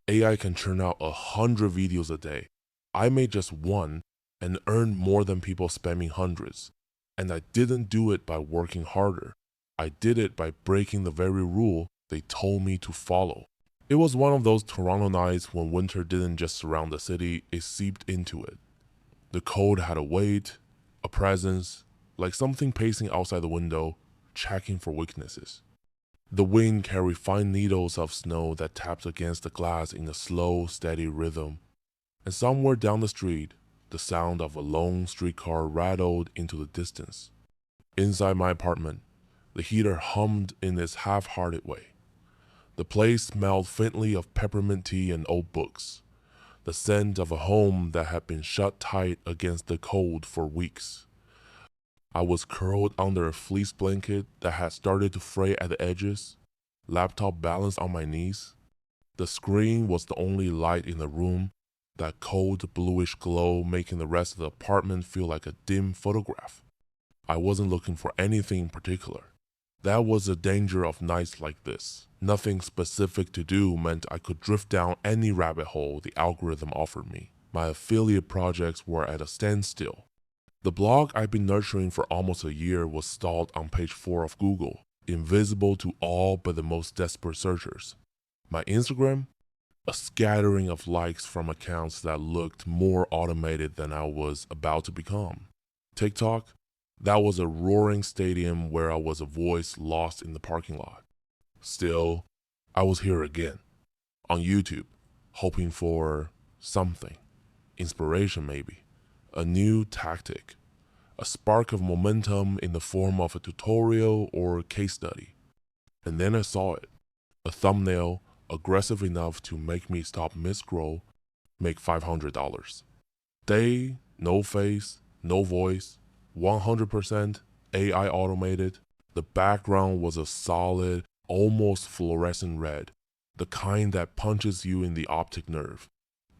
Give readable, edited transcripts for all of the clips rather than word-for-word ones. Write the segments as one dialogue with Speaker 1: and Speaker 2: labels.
Speaker 1: AI can churn out 100 videos a day. I made just one and earned more than people spamming hundreds. And I didn't do it by working harder. I did it by breaking the very rule they told me to follow. It was one of those Toronto nights when winter didn't just surround the city, it seeped into it. The cold had a weight, a presence, like something pacing outside the window, checking for weaknesses. The wind carried fine needles of snow that tapped against the glass in a slow, steady rhythm. And somewhere down the street, the sound of a lone streetcar rattled into the distance. Inside my apartment, the heater hummed in its half-hearted way. The place smelled faintly of peppermint tea and old books, the scent of a home that had been shut tight against the cold for weeks. I was curled under a fleece blanket that had started to fray at the edges, laptop balanced on my knees. The screen was the only light in the room, that cold bluish glow making the rest of the apartment feel like a dim photograph. I wasn't looking for anything in particular. That was the danger of nights like this. Nothing specific to do meant I could drift down any rabbit hole the algorithm offered me. My affiliate projects were at a standstill. The blog I'd been nurturing for almost a year was stalled on page 4 of Google, invisible to all but the most desperate searchers. My Instagram? A scattering of likes from accounts that looked more automated than I was about to become. TikTok? That was a roaring stadium where I was a voice lost in the parking lot. Still, I was here again, on YouTube, hoping for something. Inspiration maybe. A new tactic. A spark of momentum in the form of a tutorial or case study. And then I saw it. A thumbnail aggressive enough to make me stop mid-scroll, make $500. Day, no face, no voice, 100% AI automated. The background was a solid, almost fluorescent red, the kind that punches you in the optic nerve.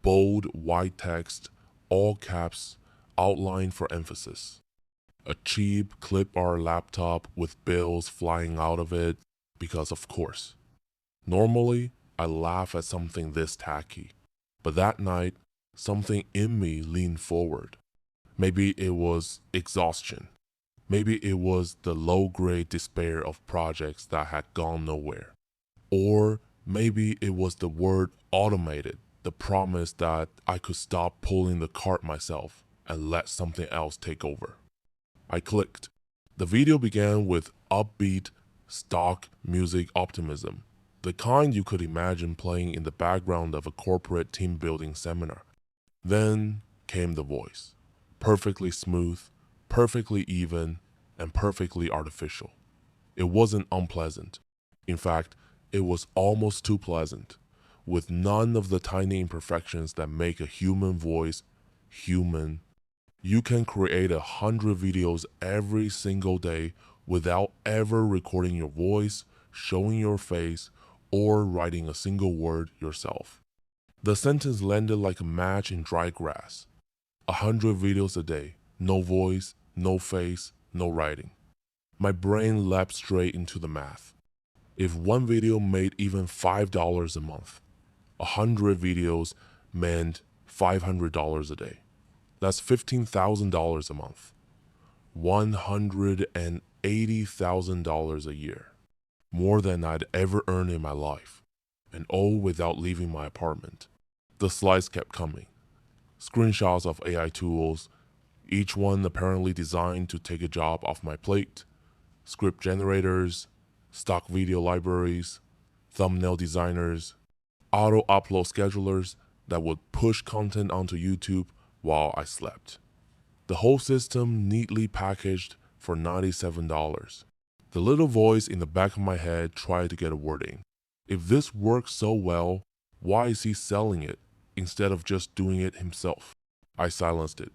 Speaker 1: Bold, white text, all caps, outlined for emphasis. A cheap clip art laptop with bills flying out of it, because of course. Normally, I laugh at something this tacky, but that night, something in me leaned forward. Maybe it was exhaustion. Maybe it was the low-grade despair of projects that had gone nowhere. Or maybe it was the word automated, the promise that I could stop pulling the cart myself and let something else take over. I clicked. The video began with upbeat, stock music optimism, the kind you could imagine playing in the background of a corporate team-building seminar. Then came the voice. Perfectly smooth, perfectly even, and perfectly artificial. It wasn't unpleasant. In fact, it was almost too pleasant, with none of the tiny imperfections that make a human voice human. You can create 100 videos every single day without ever recording your voice, showing your face, or writing a single word yourself. The sentence landed like a match in dry grass. 100 videos a day, no voice, no face, no writing. My brain leapt straight into the math. If one video made even $5 a month, 100 videos meant $500 a day. That's $15,000 a month. $180,000 a year. More than I'd ever earned in my life. And all without leaving my apartment. The slides kept coming. Screenshots of AI tools, each one apparently designed to take a job off my plate, script generators, stock video libraries, thumbnail designers, auto-upload schedulers that would push content onto YouTube while I slept. The whole system neatly packaged for $97. The little voice in the back of my head tried to get a word in. If this works so well, why is he selling it instead of just doing it himself? I silenced it.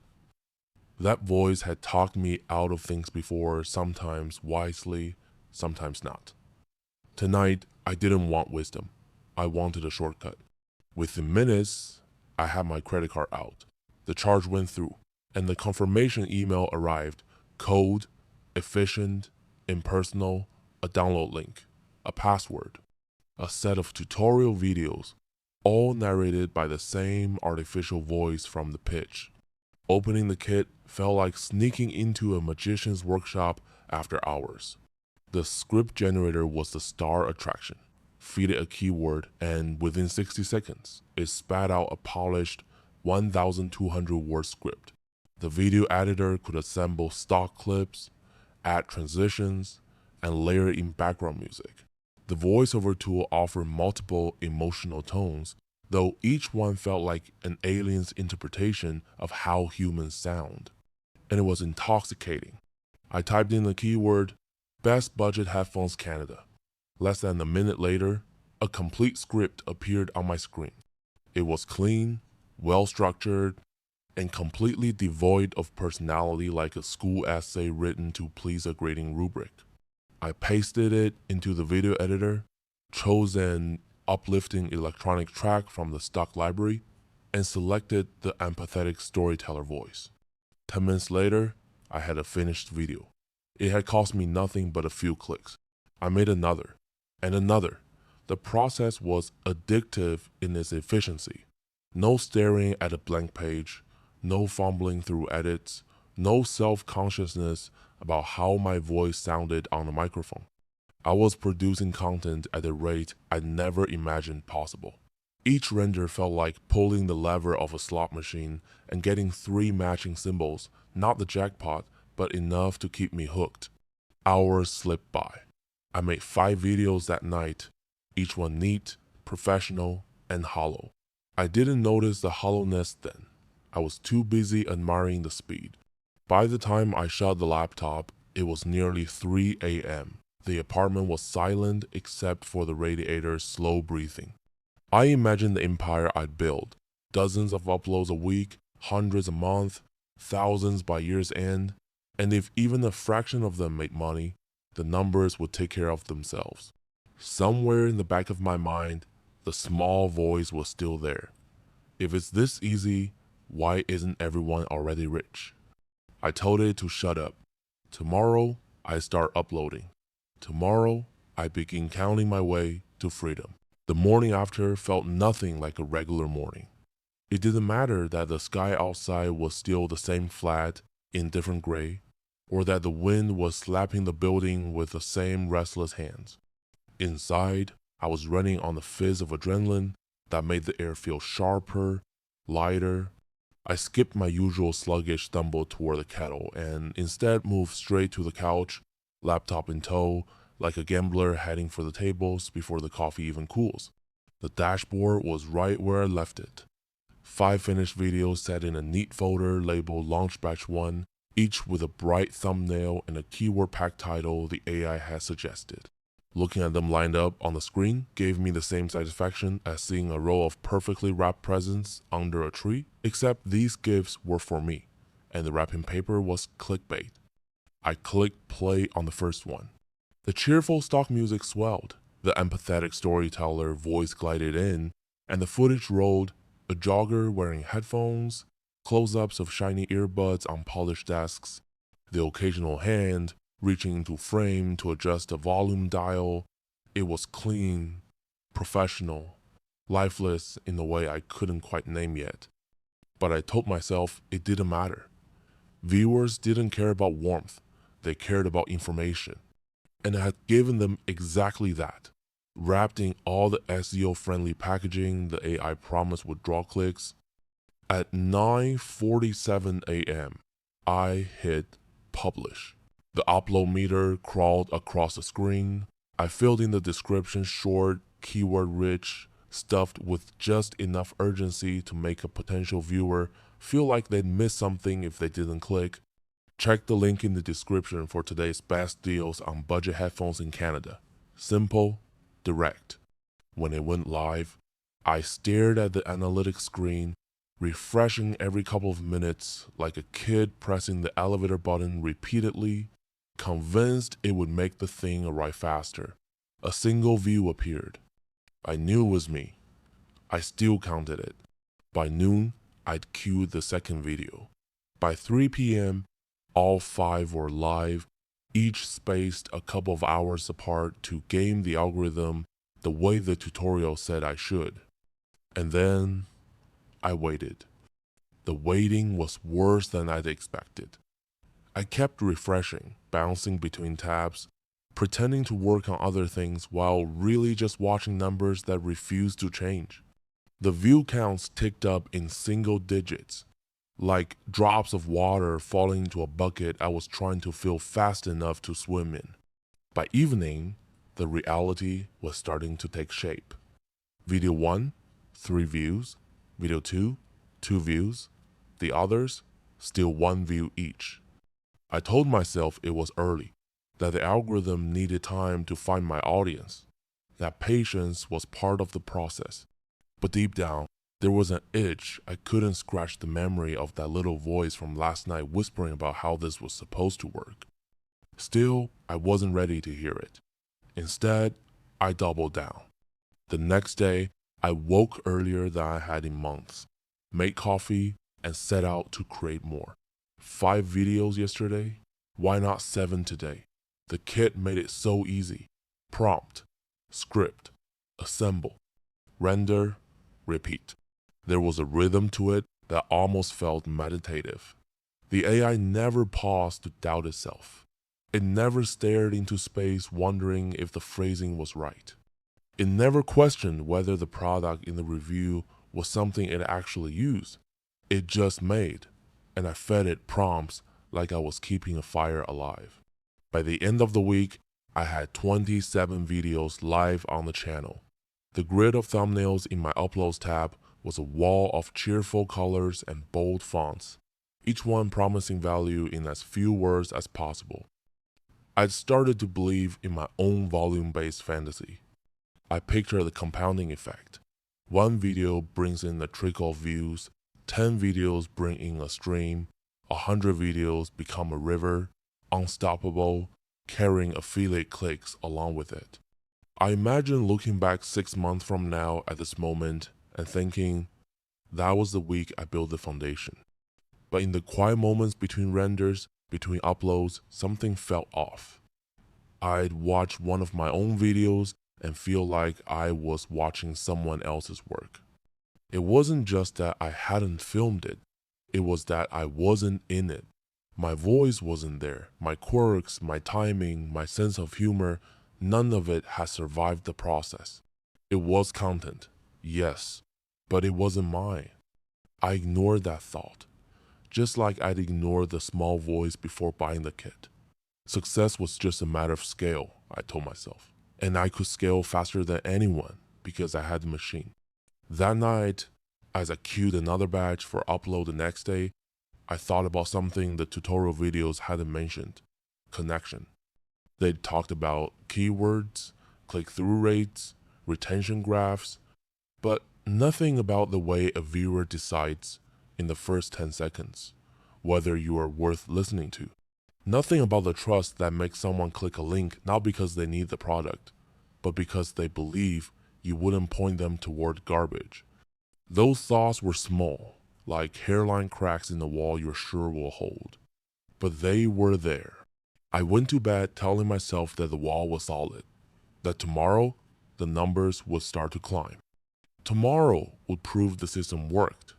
Speaker 1: That voice had talked me out of things before, sometimes wisely, sometimes not. Tonight, I didn't want wisdom. I wanted a shortcut. Within minutes, I had my credit card out. The charge went through, and the confirmation email arrived. Code, efficient, impersonal, a download link, a password, a set of tutorial videos, all narrated by the same artificial voice from the pitch. Opening the kit felt like sneaking into a magician's workshop after hours. The script generator was the star attraction. Feed it a keyword, and within 60 seconds, it spat out a polished 1,200 word script. The video editor could assemble stock clips, add transitions, and layer in background music. The voiceover tool offered multiple emotional tones, though each one felt like an alien's interpretation of how humans sound. And it was intoxicating. I typed in the keyword, Best Budget Headphones Canada. Less than a minute later, a complete script appeared on my screen. It was clean, well-structured, and completely devoid of personality like a school essay written to please a grading rubric. I pasted it into the video editor, chose an uplifting electronic track from the stock library, and selected the empathetic storyteller voice. 10 minutes later, I had a finished video. It had cost me nothing but a few clicks. I made another, and another. The process was addictive in its efficiency. No staring at a blank page, no fumbling through edits, no self-consciousness about how my voice sounded on the microphone. I was producing content at a rate I never imagined possible. Each render felt like pulling the lever of a slot machine and getting 3 matching symbols, not the jackpot, but enough to keep me hooked. Hours slipped by. I made 5 videos that night, each one neat, professional, and hollow. I didn't notice the hollowness then. I was too busy admiring the speed. By the time I shut the laptop, it was nearly 3 a.m. The apartment was silent except for the radiator's slow breathing. I imagined the empire I'd build. Dozens of uploads a week, hundreds a month, thousands by year's end, and if even a fraction of them made money, the numbers would take care of themselves. Somewhere in the back of my mind, the small voice was still there. If it's this easy, why isn't everyone already rich? I told it to shut up. Tomorrow, I start uploading. Tomorrow, I begin counting my way to freedom. The morning after felt nothing like a regular morning. It didn't matter that the sky outside was still the same flat in different gray, or that the wind was slapping the building with the same restless hands. Inside, I was running on the fizz of adrenaline that made the air feel sharper, lighter. I skipped my usual sluggish stumble toward the kettle and instead moved straight to the couch, laptop in tow, like a gambler heading for the tables before the coffee even cools. The dashboard was right where I left it. 5 finished videos set in a neat folder labeled Launch Batch 1, each with a bright thumbnail and a keyword-packed title the AI had suggested. Looking at them lined up on the screen gave me the same satisfaction as seeing a row of perfectly wrapped presents under a tree, except these gifts were for me, and the wrapping paper was clickbait. I clicked play on the first one. The cheerful stock music swelled, the empathetic storyteller voice glided in, and the footage rolled, a jogger wearing headphones, close-ups of shiny earbuds on polished desks, the occasional hand reaching into frame to adjust the volume dial. It was clean, professional, lifeless in a way I couldn't quite name yet. But I told myself it didn't matter. Viewers didn't care about warmth, they cared about information. And I had given them exactly that, wrapped in all the SEO-friendly packaging the AI promised would draw clicks. At 9:47 a.m., I hit publish. The upload meter crawled across the screen. I filled in the description short, keyword-rich, stuffed with just enough urgency to make a potential viewer feel like they'd miss something if they didn't click. Check the link in the description for today's best deals on budget headphones in Canada. Simple, direct. When it went live, I stared at the analytics screen, refreshing every couple of minutes like a kid pressing the elevator button repeatedly, convinced it would make the thing arrive faster. A single view appeared. I knew it was me. I still counted it. By noon, I'd queued the second video. By 3 p.m., all 5 were live, each spaced a couple of hours apart to game the algorithm the way the tutorial said I should. And then I waited. The waiting was worse than I'd expected. I kept refreshing, bouncing between tabs, pretending to work on other things while really just watching numbers that refused to change. The view counts ticked up in single digits, like drops of water falling into a bucket I was trying to fill fast enough to swim in. By evening, the reality was starting to take shape. Video 1, 3 views. Video 2, 2 views. The others, still 1 view each. I told myself it was early, that the algorithm needed time to find my audience, that patience was part of the process. But deep down, there was an itch I couldn't scratch, the memory of that little voice from last night whispering about how this was supposed to work. Still, I wasn't ready to hear it. Instead, I doubled down. The next day, I woke earlier than I had in months, made coffee, and set out to create more. 5 videos yesterday, why not 7 today? The kit made it so easy. Prompt, script, assemble, render, repeat. There was a rhythm to it that almost felt meditative. The AI never paused to doubt itself. It never stared into space wondering if the phrasing was right. It never questioned whether the product in the review was something it actually used. It just made, and I fed it prompts like I was keeping a fire alive. By the end of the week, I had 27 videos live on the channel. The grid of thumbnails in my Uploads tab was a wall of cheerful colors and bold fonts, each one promising value in as few words as possible. I'd started to believe in my own volume-based fantasy. I pictured the compounding effect. 1 video brings in a trickle of views, 10 videos bring in a stream, 100 videos become a river, unstoppable, carrying affiliate clicks along with it. I imagine looking back 6 months from now at this moment and thinking, that was the week I built the foundation. But in the quiet moments between renders, between uploads, something felt off. I'd watch one of my own videos and feel like I was watching someone else's work. It wasn't just that I hadn't filmed it, it was that I wasn't in it. My voice wasn't there, my quirks, my timing, my sense of humor, none of it had survived the process. It was content, yes, but it wasn't mine. I ignored that thought, just like I'd ignored the small voice before buying the kit. Success was just a matter of scale, I told myself, and I could scale faster than anyone because I had the machine. That night, as I queued another batch for upload the next day, I thought about something the tutorial videos hadn't mentioned: connection. They'd talked about keywords, click-through rates, retention graphs, but nothing about the way a viewer decides in the first 10 seconds whether you are worth listening to. Nothing about the trust that makes someone click a link not because they need the product, but because they believe you wouldn't point them toward garbage. Those thoughts were small, like hairline cracks in the wall you're sure will hold. But they were there. I went to bed telling myself that the wall was solid, that tomorrow the numbers would start to climb. Tomorrow would prove the system worked.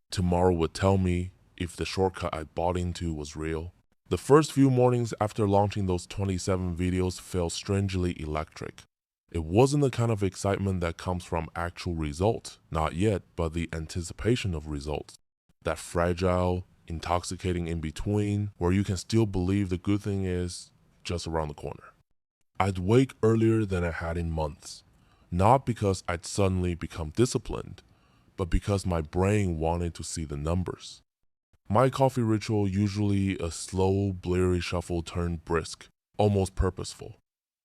Speaker 1: Tomorrow would tell me if the shortcut I bought into was real. The first few mornings after launching those 27 videos felt strangely electric. It wasn't the kind of excitement that comes from actual results, not yet, but the anticipation of results. That fragile, intoxicating in-between where you can still believe the good thing is just around the corner. I'd wake earlier than I had in months, not because I'd suddenly become disciplined, but because my brain wanted to see the numbers. My coffee ritual, usually a slow, bleary shuffle, turned brisk, almost purposeful.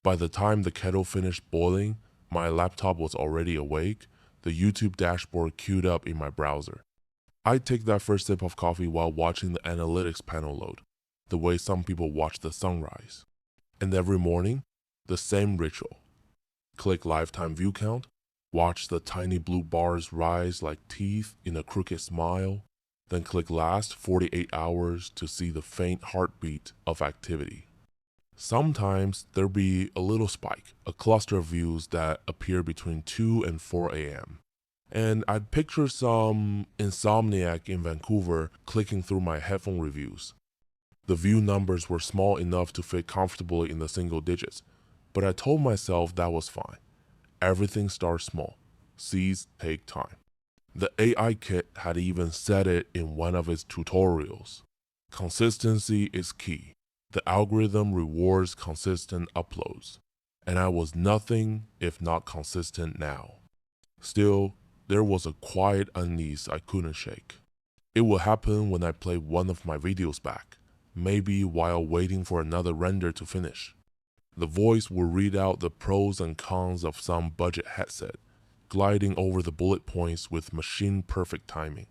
Speaker 1: By the time the kettle finished boiling, my laptop was already awake, the YouTube dashboard queued up in my browser. I'd take that first sip of coffee while watching the analytics panel load, the way some people watch the sunrise. And every morning, the same ritual. Click lifetime view count, watch the tiny blue bars rise like teeth in a crooked smile, then click last 48 hours to see the faint heartbeat of activity. Sometimes there'll be a little spike, a cluster of views that appear between 2 and 4 a.m. And I'd picture some insomniac in Vancouver clicking through my headphone reviews. The view numbers were small enough to fit comfortably in the single digits, but I told myself that was fine. Everything starts small. Seeds take time. The AI kit had even said it in one of its tutorials. Consistency is key. The algorithm rewards consistent uploads, and I was nothing if not consistent now. Still, there was a quiet unease I couldn't shake. It would happen when I played one of my videos back, maybe while waiting for another render to finish. The voice would read out the pros and cons of some budget headset, gliding over the bullet points with machine-perfect timing.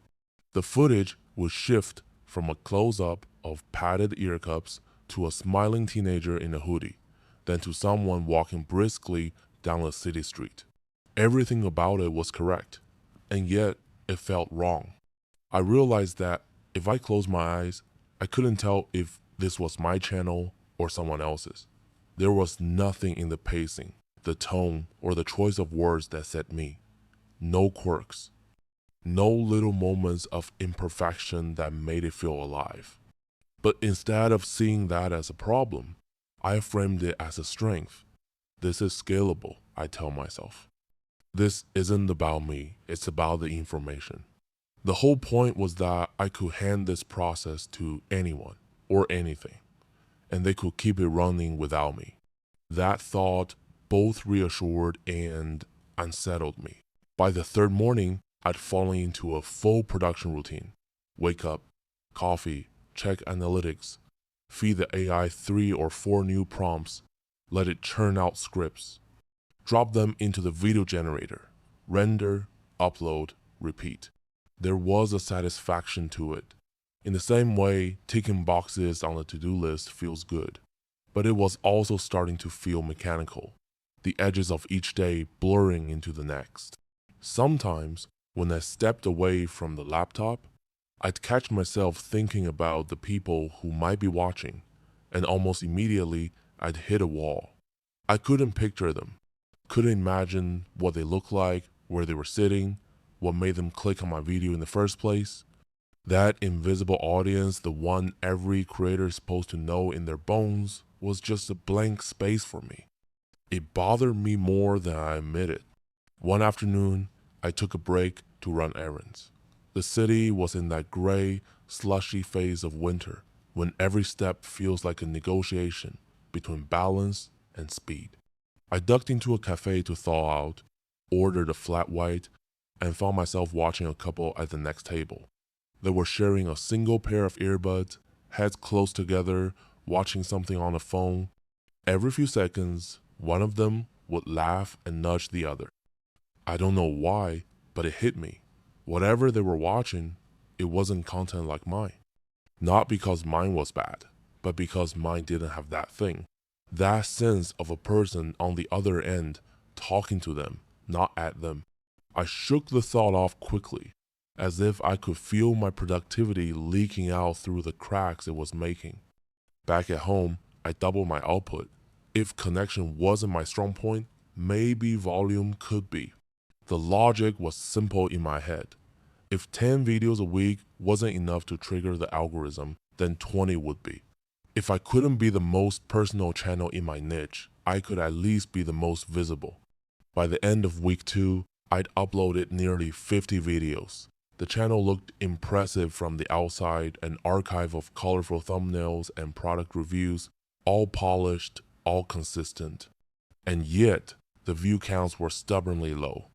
Speaker 1: The footage would shift from a close-up of padded ear cups to a smiling teenager in a hoodie, then to someone walking briskly down a city street. Everything about it was correct, and yet it felt wrong. I realized that if I closed my eyes, I couldn't tell if this was my channel or someone else's. There was nothing in the pacing, the tone, or the choice of words that said me. No quirks. No little moments of imperfection that made it feel alive. But instead of seeing that as a problem, I framed it as a strength. This is scalable, I tell myself. This isn't about me, it's about the information. The whole point was that I could hand this process to anyone or anything, and they could keep it running without me. That thought both reassured and unsettled me. By the third morning, I'd fallen into a full production routine. Wake up, coffee, check analytics, feed the AI 3 or 4 new prompts, let it churn out scripts, drop them into the video generator, render, upload, repeat. There was a satisfaction to it. In the same way, ticking boxes on the to-do list feels good. But it was also starting to feel mechanical, the edges of each day blurring into the next. Sometimes, when I stepped away from the laptop, I'd catch myself thinking about the people who might be watching, and almost immediately I'd hit a wall. I couldn't picture them, couldn't imagine what they looked like, where they were sitting, what made them click on my video in the first place. That invisible audience, the one every creator is supposed to know in their bones, was just a blank space for me. It bothered me more than I admitted. One afternoon, I took a break to run errands. The city was in that gray, slushy phase of winter, when every step feels like a negotiation between balance and speed. I ducked into a cafe to thaw out, ordered a flat white, and found myself watching a couple at the next table. They were sharing a single pair of earbuds, heads close together, watching something on a phone. Every few seconds, one of them would laugh and nudge the other. I don't know why, but it hit me. Whatever they were watching, it wasn't content like mine. Not because mine was bad, but because mine didn't have that thing. That sense of a person on the other end talking to them, not at them. I shook the thought off quickly, as if I could feel my productivity leaking out through the cracks it was making. Back at home, I doubled my output. If connection wasn't my strong point, maybe volume could be. The logic was simple in my head. If 10 videos a week wasn't enough to trigger the algorithm, then 20 would be. If I couldn't be the most personal channel in my niche, I could at least be the most visible. By the end of week 2, I'd uploaded nearly 50 videos. The channel looked impressive from the outside, an archive of colorful thumbnails and product reviews, all polished, all consistent. And yet, the view counts were stubbornly low.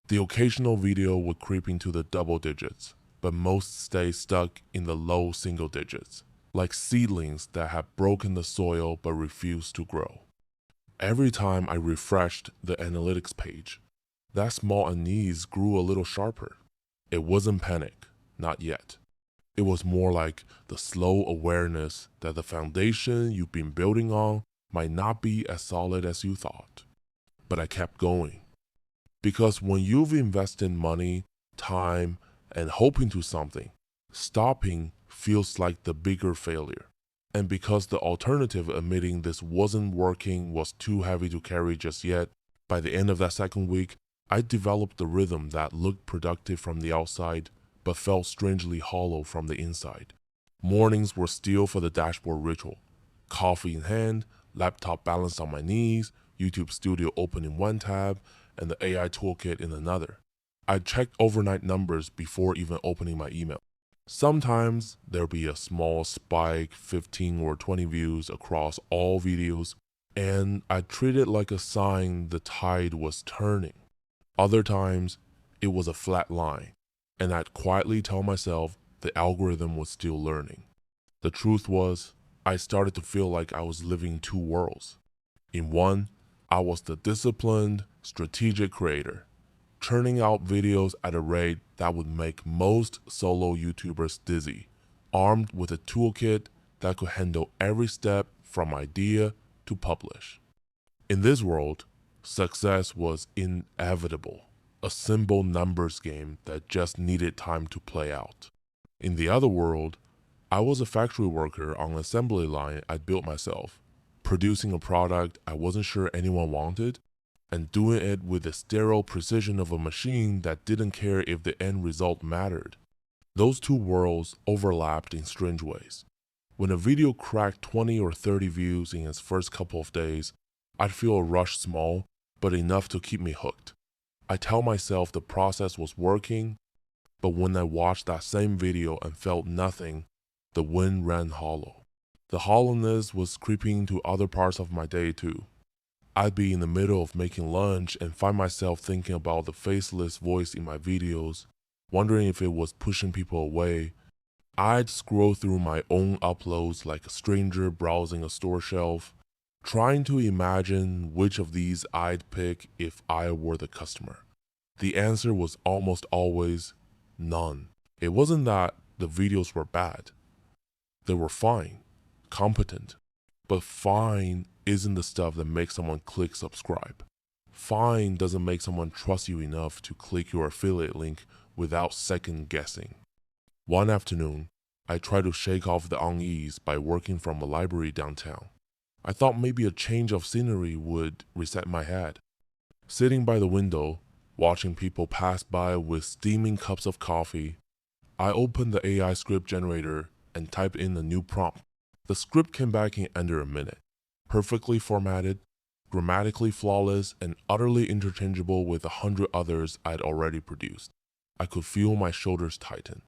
Speaker 1: The occasional video would creep into the double digits, but most stayed stuck in the low single digits, like seedlings that had broken the soil but refused to grow. Every time I refreshed the analytics page, that small unease grew a little sharper. It wasn't panic, not yet. It was more like the slow awareness that the foundation you've been building on might not be as solid as you thought. But I kept going. Because when you've invested money, time, and hope into something, stopping feels like the bigger failure. And because the alternative admitting this wasn't working was too heavy to carry just yet, by the end of that second week, I developed a rhythm that looked productive from the outside, but felt strangely hollow from the inside. Mornings were still for the dashboard ritual. Coffee in hand, laptop balanced on my knees, YouTube Studio open in one tab, and the AI toolkit in another. I checked overnight numbers before even opening my email. Sometimes there'll be a small spike, 15 or 20 views across all videos, and I treat it like a sign the tide was turning. Other times, it was a flat line, and I'd quietly tell myself the algorithm was still learning. The truth was, I started to feel like I was living two worlds. In one, I was the disciplined, strategic creator, churning out videos at a rate that would make most solo YouTubers dizzy, armed with a toolkit that could handle every step from idea to publish. In this world, success was inevitable, a simple numbers game that just needed time to play out. In the other world, I was a factory worker on an assembly line I'd built myself, producing a product I wasn't sure anyone wanted, and doing it with the sterile precision of a machine that didn't care if the end result mattered. Those two worlds overlapped in strange ways. When a video cracked 20 or 30 views in its first couple of days, I'd feel a rush small, but enough to keep me hooked. I tell myself the process was working, but when I watched that same video and felt nothing, the wind ran hollow. The hollowness was creeping into other parts of my day too. I'd be in the middle of making lunch and find myself thinking about the faceless voice in my videos, wondering if it was pushing people away. I'd scroll through my own uploads like a stranger browsing a store shelf, trying to imagine which of these I'd pick if I were the customer. The answer was almost always none. It wasn't that the videos were bad. They were fine, competent, but fine isn't the stuff that makes someone click subscribe. Fine doesn't make someone trust you enough to click your affiliate link without second guessing. One afternoon, I tried to shake off the unease by working from a library downtown. I thought maybe a change of scenery would reset my head. Sitting by the window, watching people pass by with steaming cups of coffee, I opened the AI script generator and typed in a new prompt. The script came back in under a minute, perfectly formatted, grammatically flawless, and utterly interchangeable with 100 others I'd already produced. I could feel my shoulders tighten.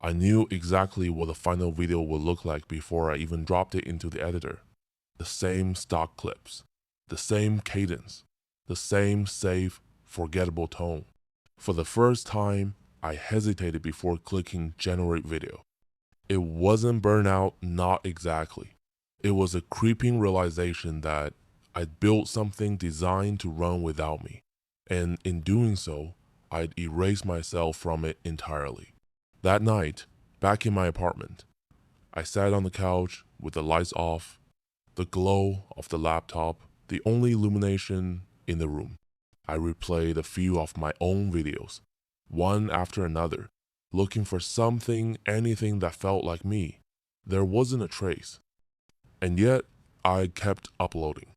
Speaker 1: I knew exactly what the final video would look like before I even dropped it into the editor. The same stock clips, the same cadence, the same safe, forgettable tone. For the first time, I hesitated before clicking generate video. It wasn't burnout, not exactly. It was a creeping realization that I'd built something designed to run without me, and in doing so, I'd erase myself from it entirely. That night, back in my apartment, I sat on the couch with the lights off, the glow of the laptop, the only illumination in the room. I replayed a few of my own videos, one after another, looking for something, anything that felt like me. There wasn't a trace. And yet, I kept uploading,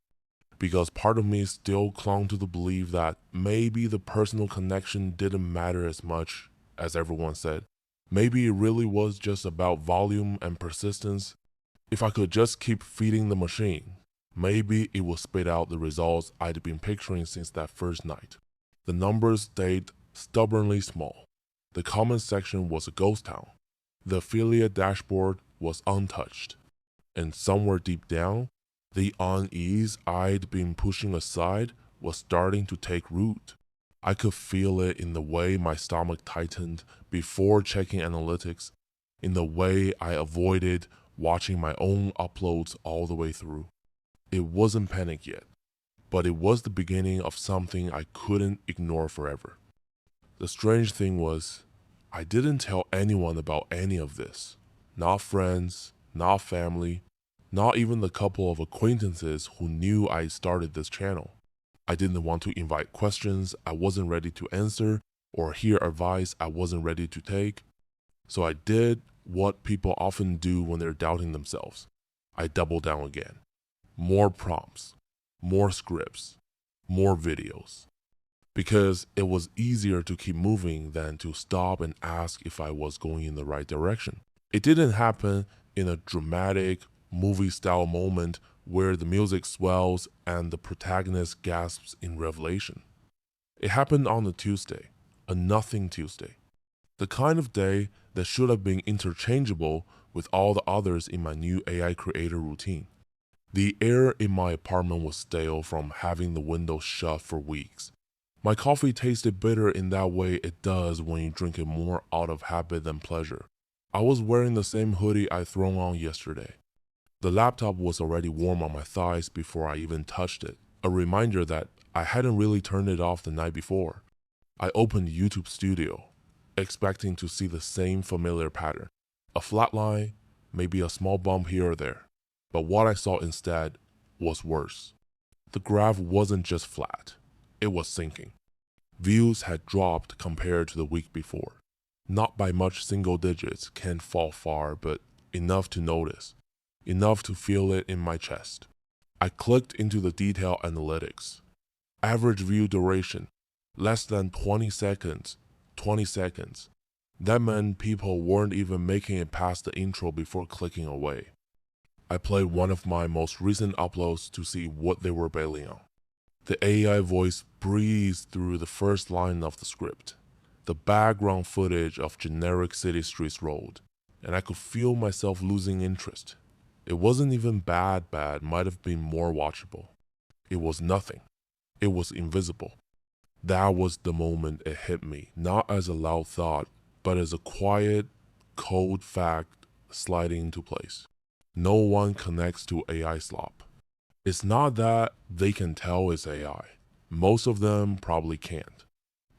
Speaker 1: because part of me still clung to the belief that maybe the personal connection didn't matter as much as everyone said. Maybe it really was just about volume and persistence. If I could just keep feeding the machine, maybe it would spit out the results I'd been picturing since that first night. The numbers stayed stubbornly small. The comment section was a ghost town. The affiliate dashboard was untouched. And somewhere deep down, the unease I'd been pushing aside was starting to take root. I could feel it in the way my stomach tightened before checking analytics, in the way I avoided watching my own uploads all the way through. It wasn't panic yet, but it was the beginning of something I couldn't ignore forever. The strange thing was, I didn't tell anyone about any of this. Not friends, not family, not even the couple of acquaintances who knew I started this channel. I didn't want to invite questions I wasn't ready to answer or hear advice I wasn't ready to take. So I did what people often do when they're doubting themselves. I doubled down again. More prompts, more scripts, more videos. because it was easier to keep moving than to stop and ask if I was going in the right direction. It didn't happen in a dramatic movie-style moment where the music swells and the protagonist gasps in revelation. It happened on a Tuesday, a nothing Tuesday. The kind of day that should have been interchangeable with all the others in my new AI creator routine. The air in my apartment was stale from having the windows shut for weeks. My coffee tasted bitter in that way it does when you drink it more out of habit than pleasure. I was wearing the same hoodie I'd thrown on yesterday. The laptop was already warm on my thighs before I even touched it, a reminder that I hadn't really turned it off the night before. I opened YouTube Studio, expecting to see the same familiar pattern. A flat line, maybe a small bump here or there. But what I saw instead was worse. The graph wasn't just flat, it was sinking. Views had dropped compared to the week before. Not by much, single digits can't fall far, but enough to notice, enough to feel it in my chest. I clicked into the detail analytics. Average view duration, less than 20 seconds. 20 seconds. That meant people weren't even making it past the intro before clicking away. I played one of my most recent uploads to see what they were bailing on. The AI voice breezed through the first line of the script. The background footage of generic city streets rolled, and I could feel myself losing interest. It wasn't even bad, might have been more watchable. It was nothing. It was invisible. That was the moment it hit me, not as a loud thought, but as a quiet, cold fact sliding into place. No one connects to AI slop. It's not that they can tell it's AI. Most of them probably can't.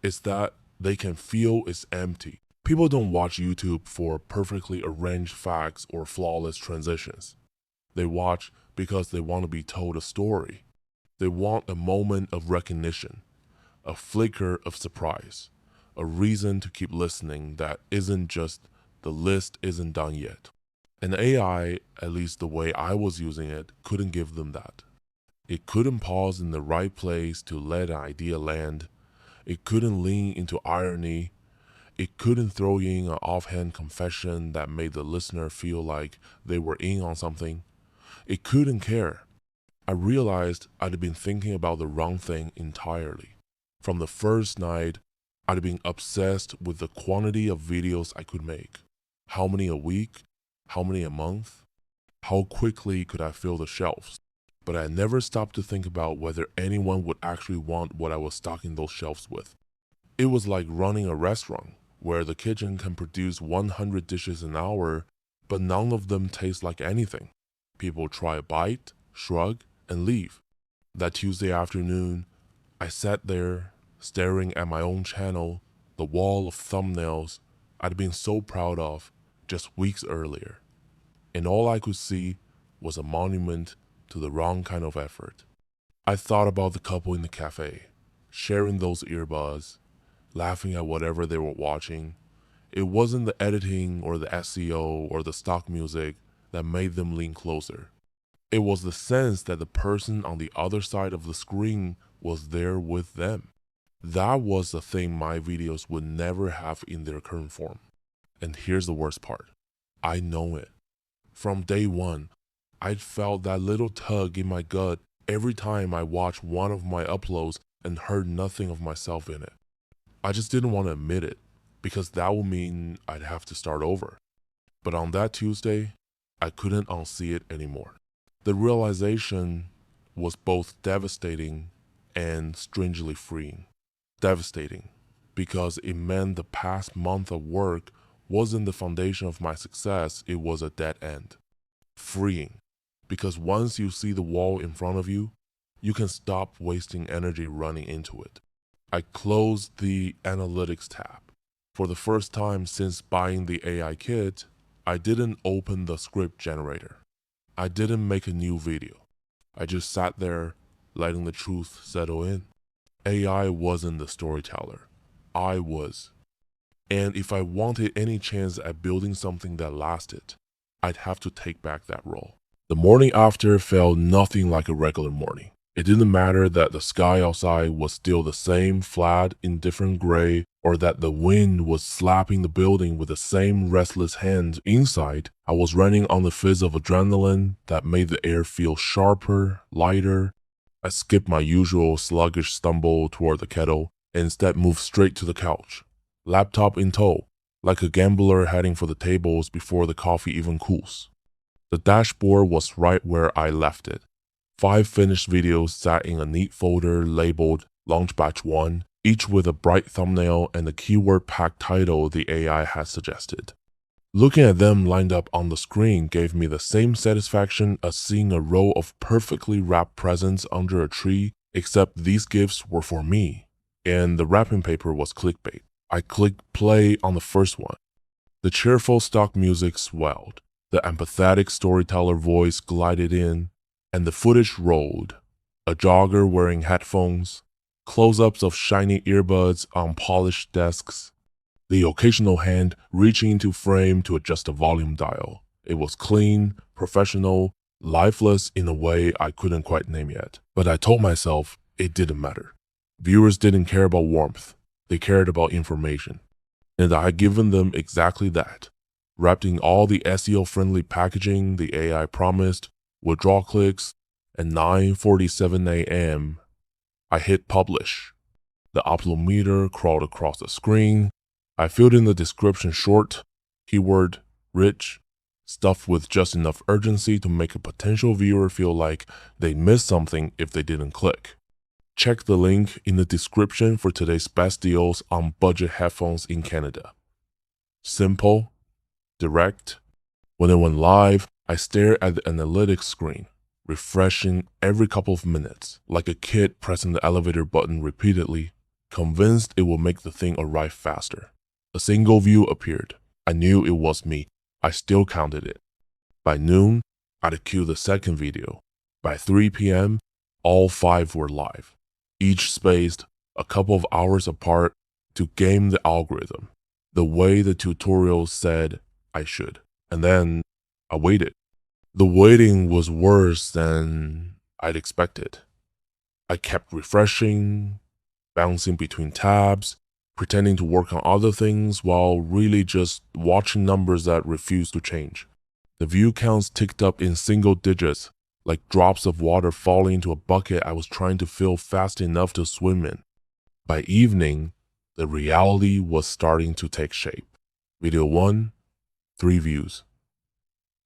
Speaker 1: It's that they can feel it's empty. People don't watch YouTube for perfectly arranged facts or flawless transitions. They watch because they want to be told a story. They want a moment of recognition, a flicker of surprise, a reason to keep listening that isn't just the list isn't done yet. And AI, at least the way I was using it, couldn't give them that. It couldn't pause in the right place to let an idea land. It couldn't lean into irony. It couldn't throw in an offhand confession that made the listener feel like they were in on something. It couldn't care. I realized I'd been thinking about the wrong thing entirely. From the first night, I'd been obsessed with the quantity of videos I could make. How many a week? How many a month? How quickly could I fill the shelves? But I never stopped to think about whether anyone would actually want what I was stocking those shelves with. It was like running a restaurant, where the kitchen can produce 100 dishes an hour, but none of them taste like anything. People try a bite, shrug, and leave. That Tuesday afternoon, I sat there, staring at my own channel, the wall of thumbnails I'd been so proud of just weeks earlier. And all I could see was a monument to the wrong kind of effort. I thought about the couple in the cafe, sharing those earbuds, laughing at whatever they were watching. It wasn't the editing or the SEO or the stock music that made them lean closer. It was the sense that the person on the other side of the screen was there with them. That was the thing my videos would never have in their current form. And here's the worst part. I know it. From day one, I'd felt that little tug in my gut every time I watched one of my uploads and heard nothing of myself in it. I just didn't want to admit it, because that would mean I'd have to start over. But on that Tuesday, I couldn't unsee it anymore. The realization was both devastating and strangely freeing. Devastating, because it meant the past month of work wasn't the foundation of my success, it was a dead end. Freeing, because once you see the wall in front of you, you can stop wasting energy running into it. I closed the analytics tab. For the first time since buying the AI kit, I didn't open the script generator. I didn't make a new video. I just sat there, letting the truth settle in. AI wasn't the storyteller. I was. And if I wanted any chance at building something that lasted, I'd have to take back that role. The morning after felt nothing like a regular morning. It didn't matter that the sky outside was still the same flat in different gray, or that the wind was slapping the building with the same restless hand inside. I was running on the fizz of adrenaline that made the air feel sharper, lighter. I skipped my usual sluggish stumble toward the kettle and instead moved straight to the couch, laptop in tow, like a gambler heading for the tables before the coffee even cools. The dashboard was right where I left it. 5 finished videos sat in a neat folder labeled Launch Batch 1, each with a bright thumbnail and the keyword-packed title the AI had suggested. Looking at them lined up on the screen gave me the same satisfaction as seeing a row of perfectly wrapped presents under a tree, except these gifts were for me, and the wrapping paper was clickbait. I clicked play on the first one. The cheerful stock music swelled, the empathetic storyteller voice glided in, and the footage rolled. A jogger wearing headphones, close-ups of shiny earbuds on polished desks, the occasional hand reaching into frame to adjust the volume dial. It was clean, professional, lifeless in a way I couldn't quite name yet. But I told myself it didn't matter. Viewers didn't care about warmth, they cared about information. And I had given them exactly that, wrapped in all the SEO-friendly packaging the AI promised. With draw clicks, at 9:47 a.m., I hit publish. The upload meter crawled across the screen. I filled in the description short, keyword rich, stuffed with just enough urgency to make a potential viewer feel like they missed something if they didn't click. Check the link in the description for today's best deals on budget headphones in Canada. Simple, direct. When it went live, I stared at the analytics screen, refreshing every couple of minutes, like a kid pressing the elevator button repeatedly, convinced it would make the thing arrive faster. A single view appeared. I knew it was me. I still counted it. By noon, I'd queued the second video. By 3 p.m., all 5 were live, each spaced a couple of hours apart to game the algorithm, the way the tutorial said I should. And then I waited. The waiting was worse than I'd expected. I kept refreshing, bouncing between tabs, pretending to work on other things while really just watching numbers that refused to change. The view counts ticked up in single digits, like drops of water falling into a bucket I was trying to fill fast enough to swim in. By evening, the reality was starting to take shape. Video 1, 3 views.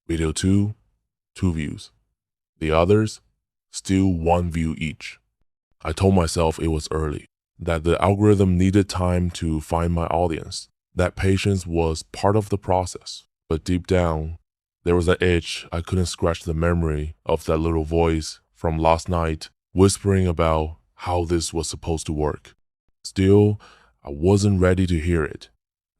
Speaker 1: Video 2, 2 views. The others, still 1 view each. I told myself it was early, that the algorithm needed time to find my audience, that patience was part of the process. But deep down, there was an itch I couldn't scratch, the memory of that little voice from last night whispering about how this was supposed to work. Still, I wasn't ready to hear it.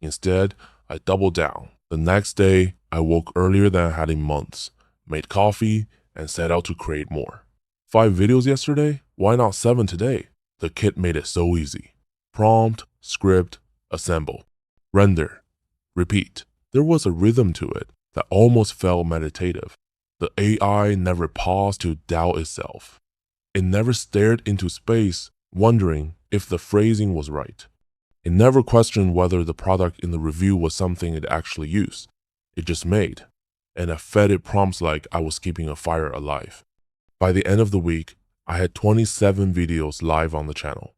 Speaker 1: Instead, I doubled down. The next day, I woke earlier than I had in months, made coffee, and set out to create more. 5 videos yesterday? Why not 7 today? The kit made it so easy. Prompt, script, assemble, render, repeat. There was a rhythm to it that almost felt meditative. The AI never paused to doubt itself. It never stared into space, wondering if the phrasing was right. It never questioned whether the product in the review was something it actually used. It just made, and I fed it prompts like I was keeping a fire alive. By the end of the week, I had 27 videos live on the channel.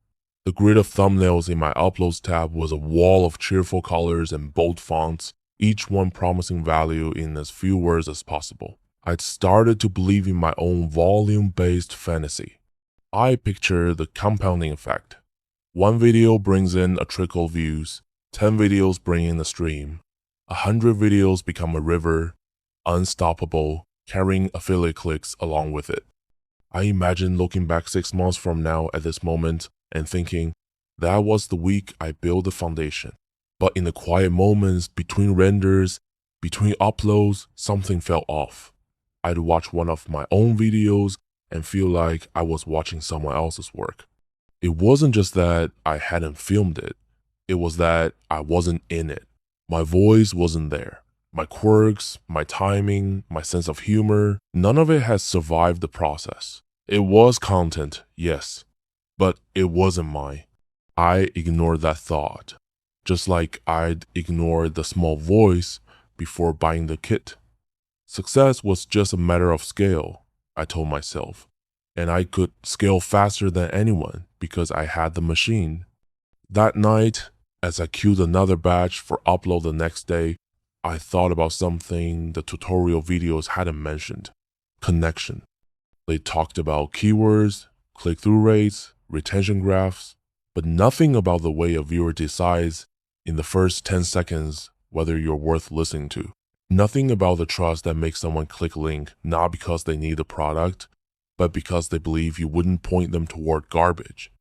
Speaker 1: The grid of thumbnails in my Uploads tab was a wall of cheerful colors and bold fonts, each one promising value in as few words as possible. I'd started to believe in my own volume-based fantasy. I picture the compounding effect. 1 video brings in a trickle of views, 10 videos bring in a stream, 100 videos become a river, unstoppable, carrying affiliate clicks along with it. I imagine looking back 6 months from now at this moment and thinking, that was the week I built the foundation. But in the quiet moments between renders, between uploads, something fell off. I'd watch one of my own videos and feel like I was watching someone else's work. It wasn't just that I hadn't filmed it. It was that I wasn't in it. My voice wasn't there. My quirks, my timing, my sense of humor, none of it has survived the process. It was content, yes, but it wasn't mine. I ignored that thought, just like I'd ignored the small voice before buying the kit. Success was just a matter of scale, I told myself, and I could scale faster than anyone because I had the machine. That night, as I queued another batch for upload the next day, I thought about something the tutorial videos hadn't mentioned: connection. They talked about keywords, click-through rates, retention graphs, but nothing about the way a viewer decides in the first 10 seconds whether you're worth listening to. Nothing about the trust that makes someone click a link not because they need the product, but because they believe you wouldn't point them toward garbage.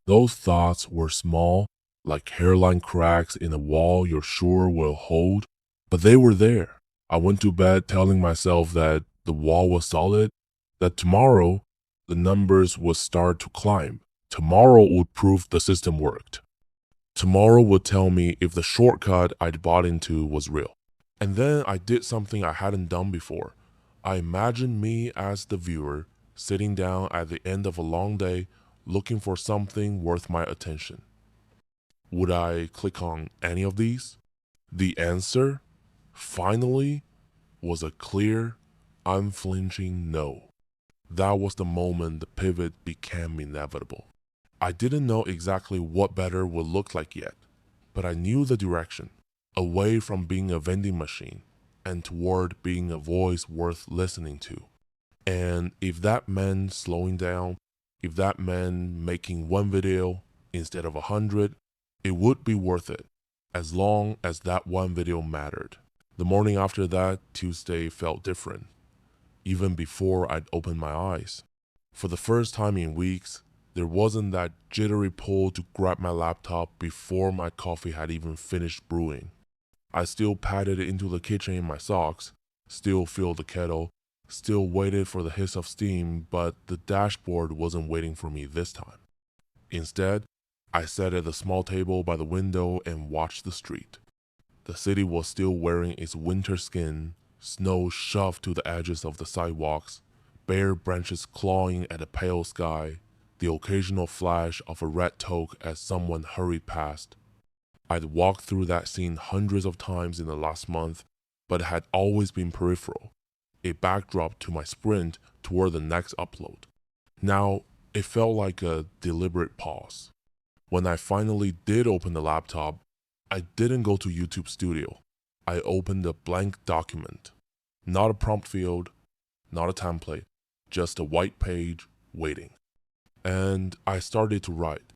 Speaker 1: Those thoughts were small, like hairline cracks in a wall you're sure will hold, but they were there. I went to bed telling myself that the wall was solid, that tomorrow the numbers would start to climb. Tomorrow would prove the system worked. Tomorrow would tell me if the shortcut I'd bought into was real. And then I did something I hadn't done before. I imagined me as the viewer, sitting down at the end of a long day, looking for something worth my attention. Would I click on any of these? The answer, finally, was a clear, unflinching no. That was the moment the pivot became inevitable. I didn't know exactly what better would look like yet, but I knew the direction, away from being a vending machine and toward being a voice worth listening to. And if that meant slowing down, if that meant making one video instead of 100, it would be worth it, as long as that one video mattered. The morning after that, Tuesday, felt different, even before I'd opened my eyes. For the first time in weeks, there wasn't that jittery pull to grab my laptop before my coffee had even finished brewing. I still padded into the kitchen in my socks, still filled the kettle, still waited for the hiss of steam, but the dashboard wasn't waiting for me this time. Instead, I sat at the small table by the window and watched the street. The city was still wearing its winter skin, snow shoved to the edges of the sidewalks, bare branches clawing at the pale sky, the occasional flash of a red toque as someone hurried past. I'd walked through that scene hundreds of times in the last month, but it had always been peripheral, a backdrop to my sprint toward the next upload. Now, it felt like a deliberate pause. When I finally did open the laptop, I didn't go to YouTube Studio. I opened a blank document. Not a prompt field, not a template, just a white page waiting. And I started to write.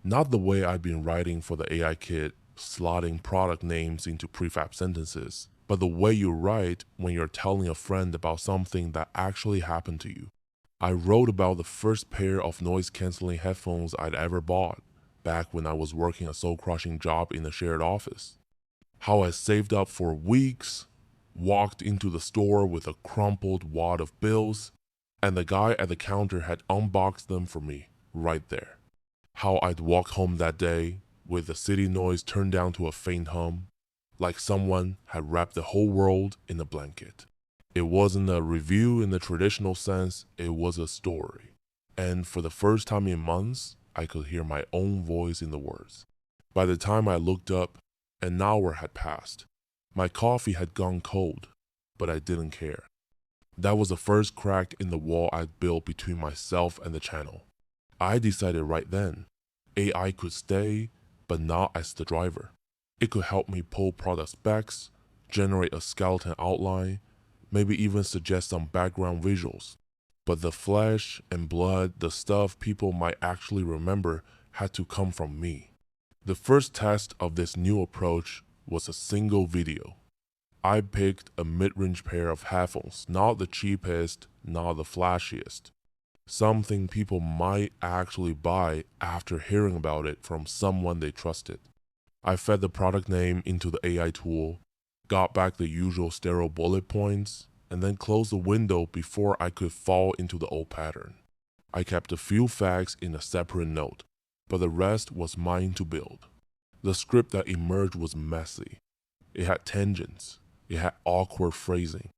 Speaker 1: Not the way I'd been writing for the AI kit, slotting product names into prefab sentences, but the way you write when you're telling a friend about something that actually happened to you. I wrote about the first pair of noise-canceling headphones I'd ever bought, back when I was working a soul-crushing job in a shared office. How I saved up for weeks, walked into the store with a crumpled wad of bills, and the guy at the counter had unboxed them for me right there. How I'd walk home that day with the city noise turned down to a faint hum, like someone had wrapped the whole world in a blanket. It wasn't a review in the traditional sense, it was a story. And for the first time in months, I could hear my own voice in the words. By the time I looked up, an hour had passed. My coffee had gone cold, but I didn't care. That was the first crack in the wall I'd built between myself and the channel. I decided right then, AI could stay, but not as the driver. It could help me pull product specs, generate a skeleton outline, maybe even suggest some background visuals. But the flesh and blood, the stuff people might actually remember, had to come from me. The first test of this new approach was a single video. I picked a mid-range pair of headphones, not the cheapest, not the flashiest. Something people might actually buy after hearing about it from someone they trusted. I fed the product name into the AI tool, got back the usual sterile bullet points, and then closed the window before I could fall into the old pattern. I kept a few facts in a separate note, but the rest was mine to build. The script that emerged was messy. It had tangents. It had awkward phrasing.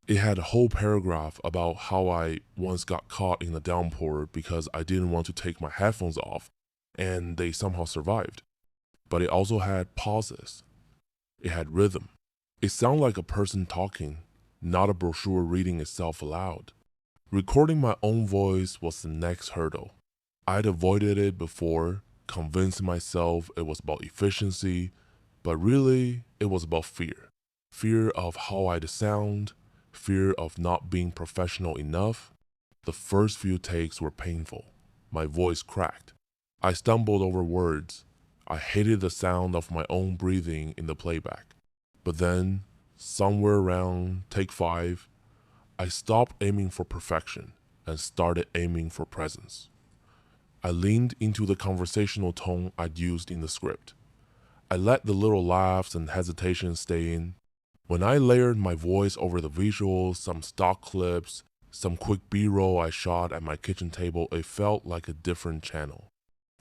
Speaker 1: It had a whole paragraph about how I once got caught in a downpour because I didn't want to take my headphones off, and they somehow survived. But it also had pauses. It had rhythm. It sounded like a person talking, not a brochure reading itself aloud. Recording my own voice was the next hurdle. I'd avoided it before, convincing myself it was about efficiency, but really it was about fear. Fear of how I'd sound, fear of not being professional enough. The first few takes were painful. My voice cracked. I stumbled over words. I hated the sound of my own breathing in the playback. But then, somewhere around take 5, I stopped aiming for perfection and started aiming for presence. I leaned into the conversational tone I'd used in the script. I let the little laughs and hesitations stay in. When I layered my voice over the visuals, some stock clips, some quick B-roll I shot at my kitchen table, it felt like a different channel.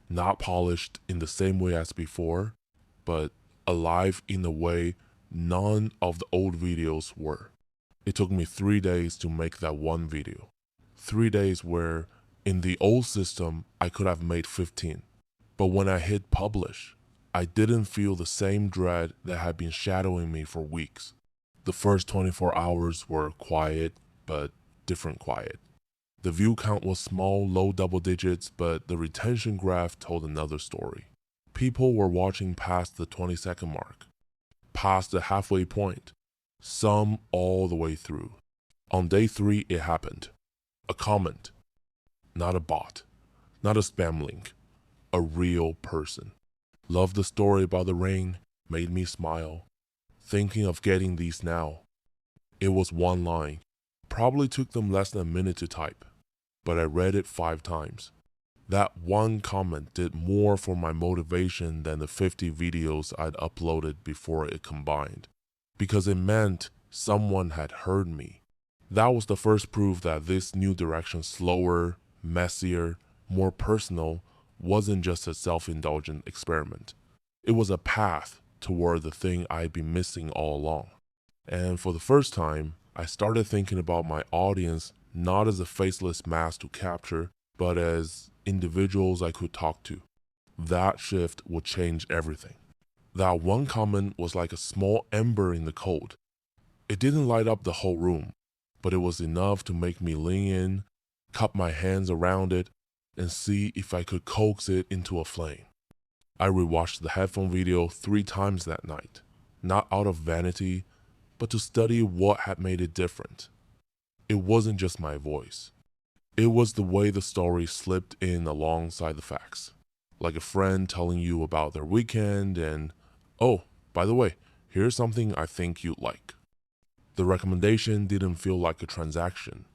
Speaker 1: Not polished in the same way as before, but alive in a way none of the old videos were. It took me 3 days to make that one video. 3 days where, in the old system, I could have made 15. But when I hit publish, I didn't feel the same dread that had been shadowing me for weeks. The first 24 hours were quiet, but different quiet. The view count was small, low double digits, but the retention graph told another story. People were watching past the 20-second mark, past the halfway point, some all the way through. On day 3, it happened. A comment, not a bot, not a spam link, a real person. Loved the story about the rain, made me smile. Thinking of getting these now. It was one line. Probably took them less than a minute to type, but I read it 5 times. That one comment did more for my motivation than the 50 videos I'd uploaded before it combined, because it meant someone had heard me. That was the first proof that this new direction, slower, messier, more personal, wasn't just a self-indulgent experiment. It was a path toward the thing I'd been missing all along. And for the first time, I started thinking about my audience not as a faceless mass to capture, but as individuals I could talk to. That shift would change everything. That one comment was like a small ember in the cold. It didn't light up the whole room, but it was enough to make me lean in, cup my hands around it, and see if I could coax it into a flame. I rewatched the headphone video 3 times that night, not out of vanity, but to study what had made it different. It wasn't just my voice. It was the way the story slipped in alongside the facts, like a friend telling you about their weekend and, oh, by the way, here's something I think you'd like. The recommendation didn't feel like a transaction.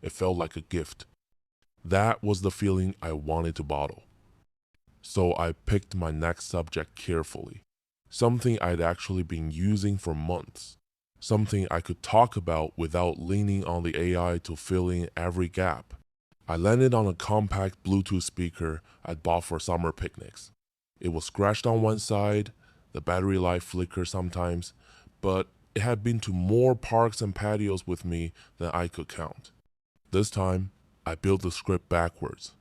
Speaker 1: It felt like a gift. That was the feeling I wanted to bottle. So I picked my next subject carefully, something I'd actually been using for months, something I could talk about without leaning on the AI to fill in every gap. I landed on a compact Bluetooth speaker I'd bought for summer picnics. It was scratched on one side, the battery light flickered sometimes, but it had been to more parks and patios with me than I could count. This time, I built the script backwards.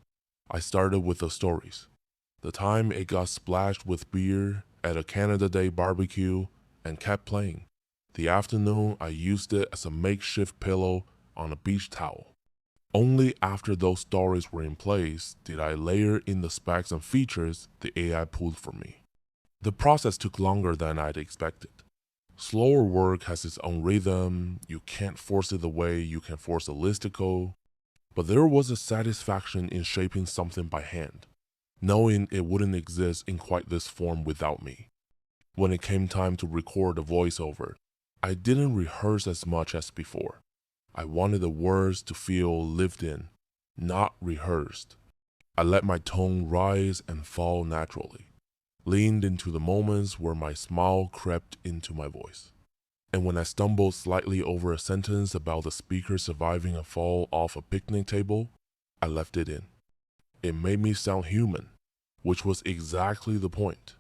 Speaker 1: I started with the stories. The time it got splashed with beer at a Canada Day barbecue and kept playing. The afternoon I used it as a makeshift pillow on a beach towel. Only after those stories were in place did I layer in the specs and features the AI pulled for me. The process took longer than I'd expected. Slower work has its own rhythm, you can't force it the way you can force a listicle, but there was a satisfaction in shaping something by hand, knowing it wouldn't exist in quite this form without me. When it came time to record a voiceover, I didn't rehearse as much as before. I wanted the words to feel lived in, not rehearsed. I let my tone rise and fall naturally, leaned into the moments where my smile crept into my voice. And when I stumbled slightly over a sentence about the speaker surviving a fall off a picnic table, I left it in. It made me sound human, which was exactly the point.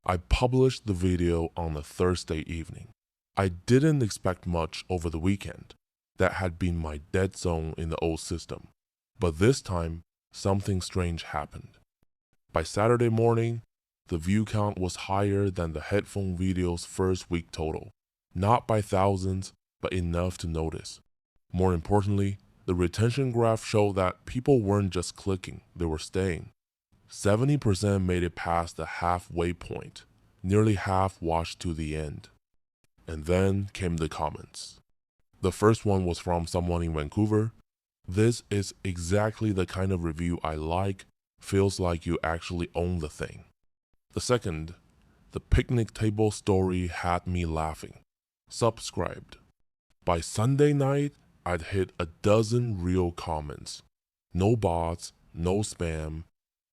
Speaker 1: I published the video on a Thursday evening. I didn't expect much over the weekend. that had been my dead zone in the old system. But this time, something strange happened. By Saturday morning, the view count was higher than the headphone video's first week total. Not by thousands, but enough to notice. More importantly, the retention graph showed that people weren't just clicking, they were staying. 70% made it past the halfway point. Nearly half watched to the end. And then came the comments. The first one was from someone in Vancouver. "This is exactly the kind of review I like. Feels like you actually own the thing." The second, "The picnic table story had me laughing. Subscribed." By Sunday night, I'd hit a dozen real comments. No bots, no spam,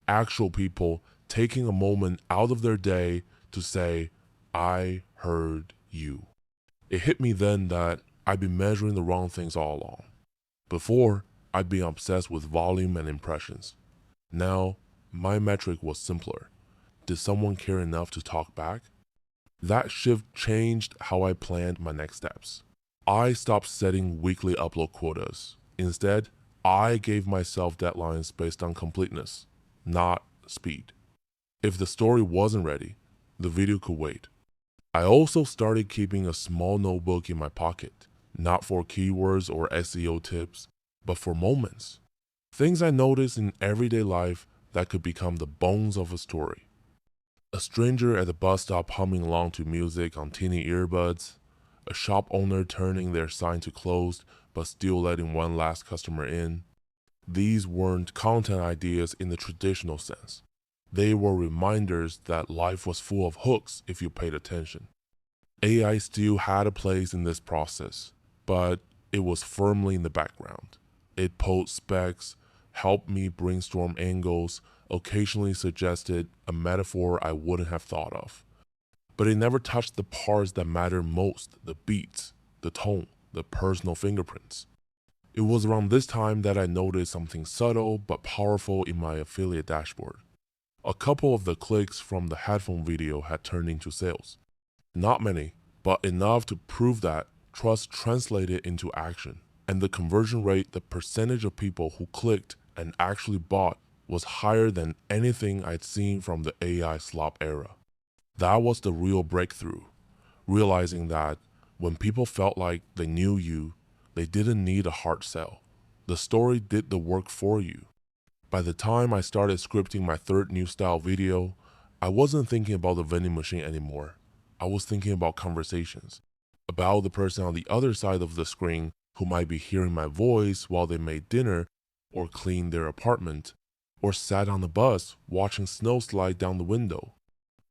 Speaker 1: actual people taking a moment out of their day to say, "I heard you." It hit me then that I'd been measuring the wrong things all along. Before, I'd been obsessed with volume and impressions. Now, my metric was simpler. Did someone care enough to talk back? That shift changed how I planned my next steps. I stopped setting weekly upload quotas. Instead, I gave myself deadlines based on completeness, not speed. If the story wasn't ready, the video could wait. I also started keeping a small notebook in my pocket, not for keywords or SEO tips, but for moments. Things I noticed in everyday life that could become the bones of a story. A stranger at the bus stop humming along to music on teeny earbuds, a shop owner turning their sign to closed but still letting one last customer in. These weren't content ideas in the traditional sense. They were reminders that life was full of hooks if you paid attention. AI still had a place in this process, but it was firmly in the background. It pulled specs, helped me brainstorm angles, occasionally suggested a metaphor I wouldn't have thought of. But it never touched the parts that mattered most, the beats, the tone, the personal fingerprints. It was around this time that I noticed something subtle but powerful in my affiliate dashboard. A couple of the clicks from the headphone video had turned into sales. Not many, but enough to prove that trust translated into action. And the conversion rate, the percentage of people who clicked and actually bought, was higher than anything I'd seen from the AI slop era. That was the real breakthrough, realizing that when people felt like they knew you, they didn't need a hard sell. The story did the work for you. By the time I started scripting my third new style video, I wasn't thinking about the vending machine anymore. I was thinking about conversations, about the person on the other side of the screen who might be hearing my voice while they made dinner or cleaned their apartment, or sat on the bus watching snow slide down the window.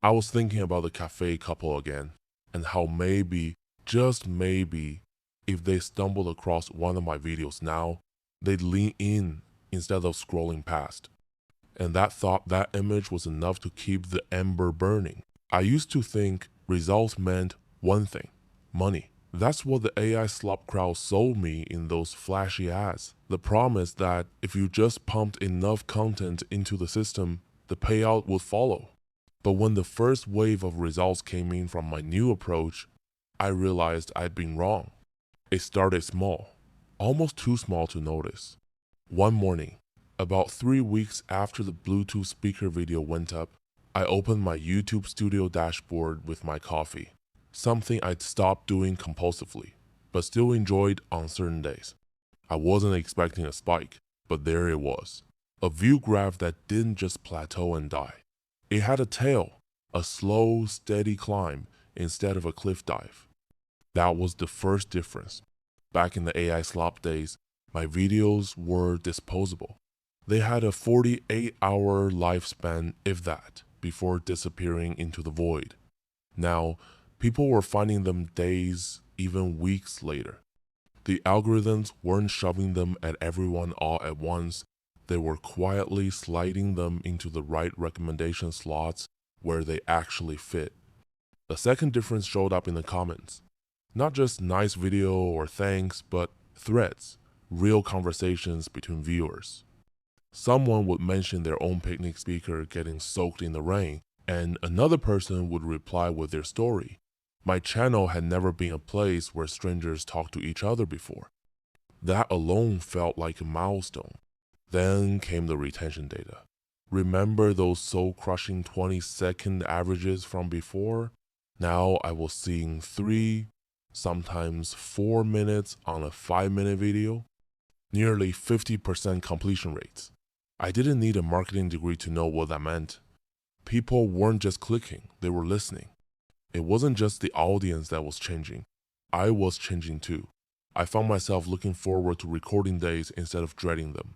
Speaker 1: I was thinking about the cafe couple again, and how maybe, just maybe, if they stumbled across one of my videos now, they'd lean in instead of scrolling past. And that thought, that image was enough to keep the ember burning. I used to think results meant one thing, money. That's what the AI slop crowd sold me in those flashy ads. The promise that if you just pumped enough content into the system, the payout would follow. But when the first wave of results came in from my new approach, I realized I'd been wrong. It started small, almost too small to notice. One morning, about 3 weeks after the Bluetooth speaker video went up, I opened my YouTube Studio dashboard with my coffee. Something I'd stopped doing compulsively, but still enjoyed on certain days. I wasn't expecting a spike, but there it was. A view graph that didn't just plateau and die. It had a tail, a slow, steady climb instead of a cliff dive. That was the first difference. Back in the AI slop days, my videos were disposable. They had a 48-hour lifespan, if that, before disappearing into the void. Now, people were finding them days, even weeks later. The algorithms weren't shoving them at everyone all at once. They were quietly sliding them into the right recommendation slots where they actually fit. The second difference showed up in the comments. Not just nice video or thanks, but threads, real conversations between viewers. Someone would mention their own picnic speaker getting soaked in the rain, and another person would reply with their story. My channel had never been a place where strangers talked to each other before. That alone felt like a milestone. Then came the retention data. Remember those soul-crushing 20-second averages from before? Now I was seeing 3, sometimes 4 minutes on a 5-minute video. Nearly 50% completion rates. I didn't need a marketing degree to know what that meant. People weren't just clicking, they were listening. It wasn't just the audience that was changing. I was changing too. I found myself looking forward to recording days instead of dreading them.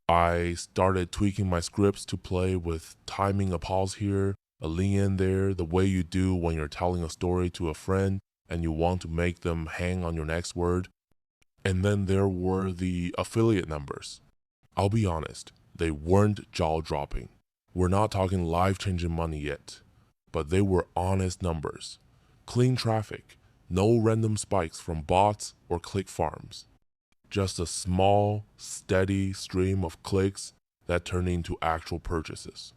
Speaker 1: I started tweaking my scripts to play with timing a pause here, a lean in there, the way you do when you're telling a story to a friend and you want to make them hang on your next word. And then there were the affiliate numbers. I'll be honest, they weren't jaw-dropping. We're not talking life-changing money yet, but they were honest numbers. Clean traffic, no random spikes from bots or click farms. Just a small, steady stream of clicks that turned into actual purchases.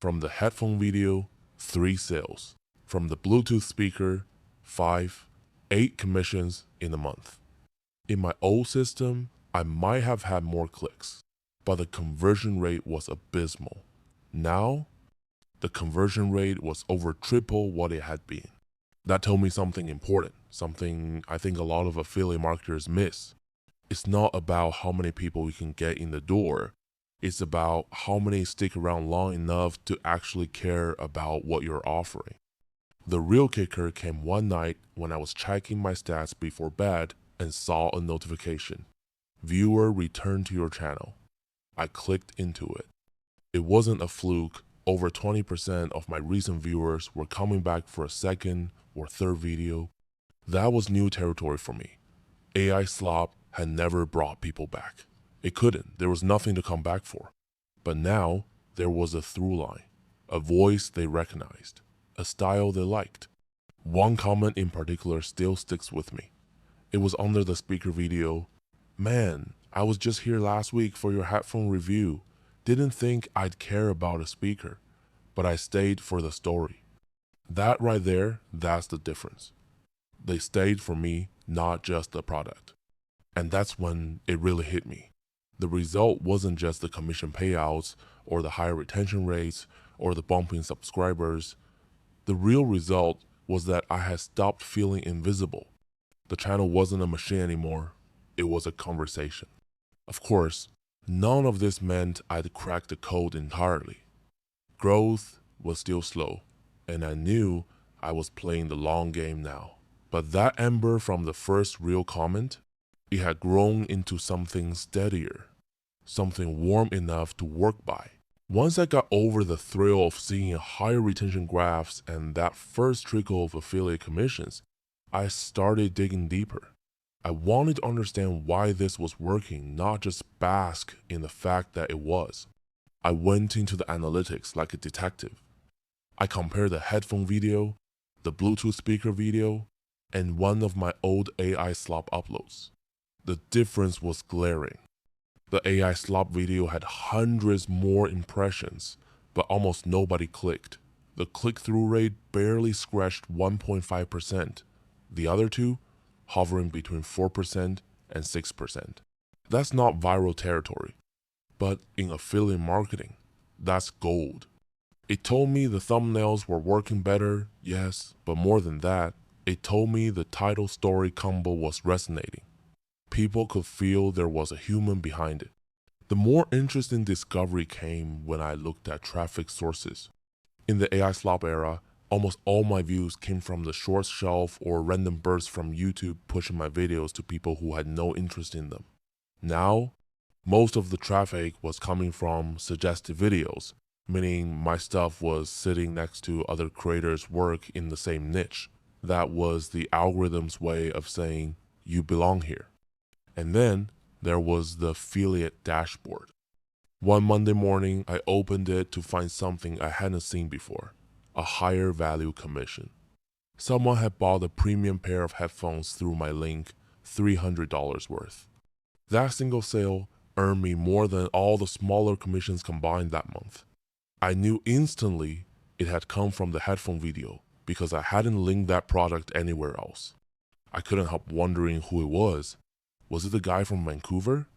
Speaker 1: From the headphone video, 3 sales. From the Bluetooth speaker, 5, 8 commissions in a month. In my old system, I might have had more clicks, but the conversion rate was abysmal. Now, the conversion rate was over triple what it had been. That told me something important, something I think a lot of affiliate marketers miss. It's not about how many people you can get in the door. It's about how many stick around long enough to actually care about what you're offering. The real kicker came one night when I was checking my stats before bed and saw a notification. Viewer returned to your channel. I clicked into it. It wasn't a fluke. Over 20% of my recent viewers were coming back for a second or third video. That was new territory for me. AI slop had never brought people back. It couldn't. There was nothing to come back for. But now there was a through line, a voice they recognized, a style they liked. One comment in particular still sticks with me. It was under the speaker video. "Man, I was just here last week for your headphone review. Didn't think I'd care about a speaker, but I stayed for the story." That right there, that's the difference. They stayed for me, not just the product. And that's when it really hit me. The result wasn't just the commission payouts or the higher retention rates or the bump in subscribers. The real result was that I had stopped feeling invisible. The channel wasn't a machine anymore. It was a conversation. Of course, none of this meant I'd cracked the code entirely. Growth was still slow, and I knew I was playing the long game now. But that ember from the first real comment, it had grown into something steadier, something warm enough to work by. Once I got over the thrill of seeing higher retention graphs and that first trickle of affiliate commissions, I started digging deeper. I wanted to understand why this was working, not just bask in the fact that it was. I went into the analytics like a detective. I compared the headphone video, the Bluetooth speaker video, and one of my old AI slop uploads. The difference was glaring. The AI slop video had hundreds more impressions, but almost nobody clicked. The click-through rate barely scratched 1.5%. The other two, hovering between 4% and 6%. That's not viral territory, but in affiliate marketing, that's gold. It told me the thumbnails were working better, yes, but more than that, it told me the title story combo was resonating. People could feel there was a human behind it. The more interesting discovery came when I looked at traffic sources. In the AI slop era, almost all my views came from the short shelf or random bursts from YouTube pushing my videos to people who had no interest in them. Now, most of the traffic was coming from suggested videos, meaning my stuff was sitting next to other creators' work in the same niche. That was the algorithm's way of saying, you belong here. And then there was the affiliate dashboard. One Monday morning, I opened it to find something I hadn't seen before, a higher value commission. Someone had bought a premium pair of headphones through my link, $300 worth. That single sale earned me more than all the smaller commissions combined that month. I knew instantly it had come from the headphone video because I hadn't linked that product anywhere else. I couldn't help wondering who it was. Was it the guy from Vancouver?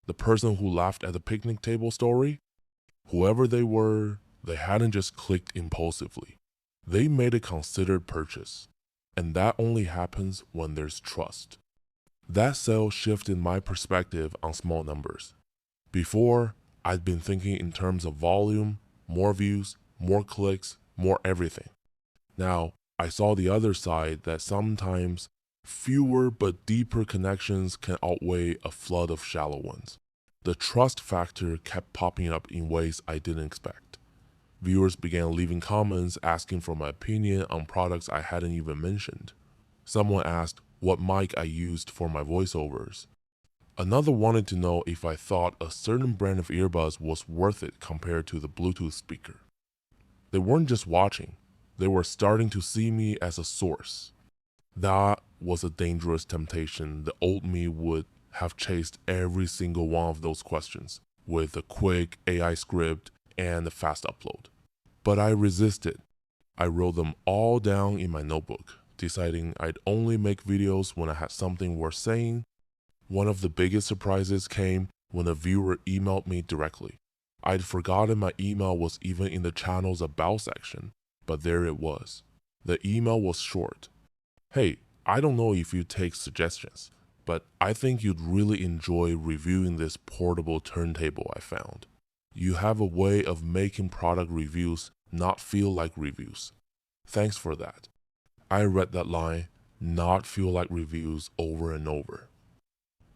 Speaker 1: The person who laughed at the picnic table story? Whoever they were, they hadn't just clicked impulsively. They made a considered purchase. And that only happens when there's trust. That sale shifted my perspective on small numbers. Before, I'd been thinking in terms of volume, more views, more clicks, more everything. Now, I saw the other side, that sometimes fewer but deeper connections can outweigh a flood of shallow ones. The trust factor kept popping up in ways I didn't expect. Viewers began leaving comments asking for my opinion on products I hadn't even mentioned. Someone asked what mic I used for my voiceovers. Another wanted to know if I thought a certain brand of earbuds was worth it compared to the Bluetooth speaker. They weren't just watching, they were starting to see me as a source. That was a dangerous temptation. The old me would have chased every single one of those questions with a quick AI script and a fast upload. But I resisted. I wrote them all down in my notebook, deciding I'd only make videos when I had something worth saying. One of the biggest surprises came when a viewer emailed me directly. I'd forgotten my email was even in the channel's About section, but there it was. The email was short. Hey, I don't know if you take suggestions, but I think you'd really enjoy reviewing this portable turntable I found. You have a way of making product reviews not feel like reviews. Thanks for that. I read that line, not feel like reviews, over and over.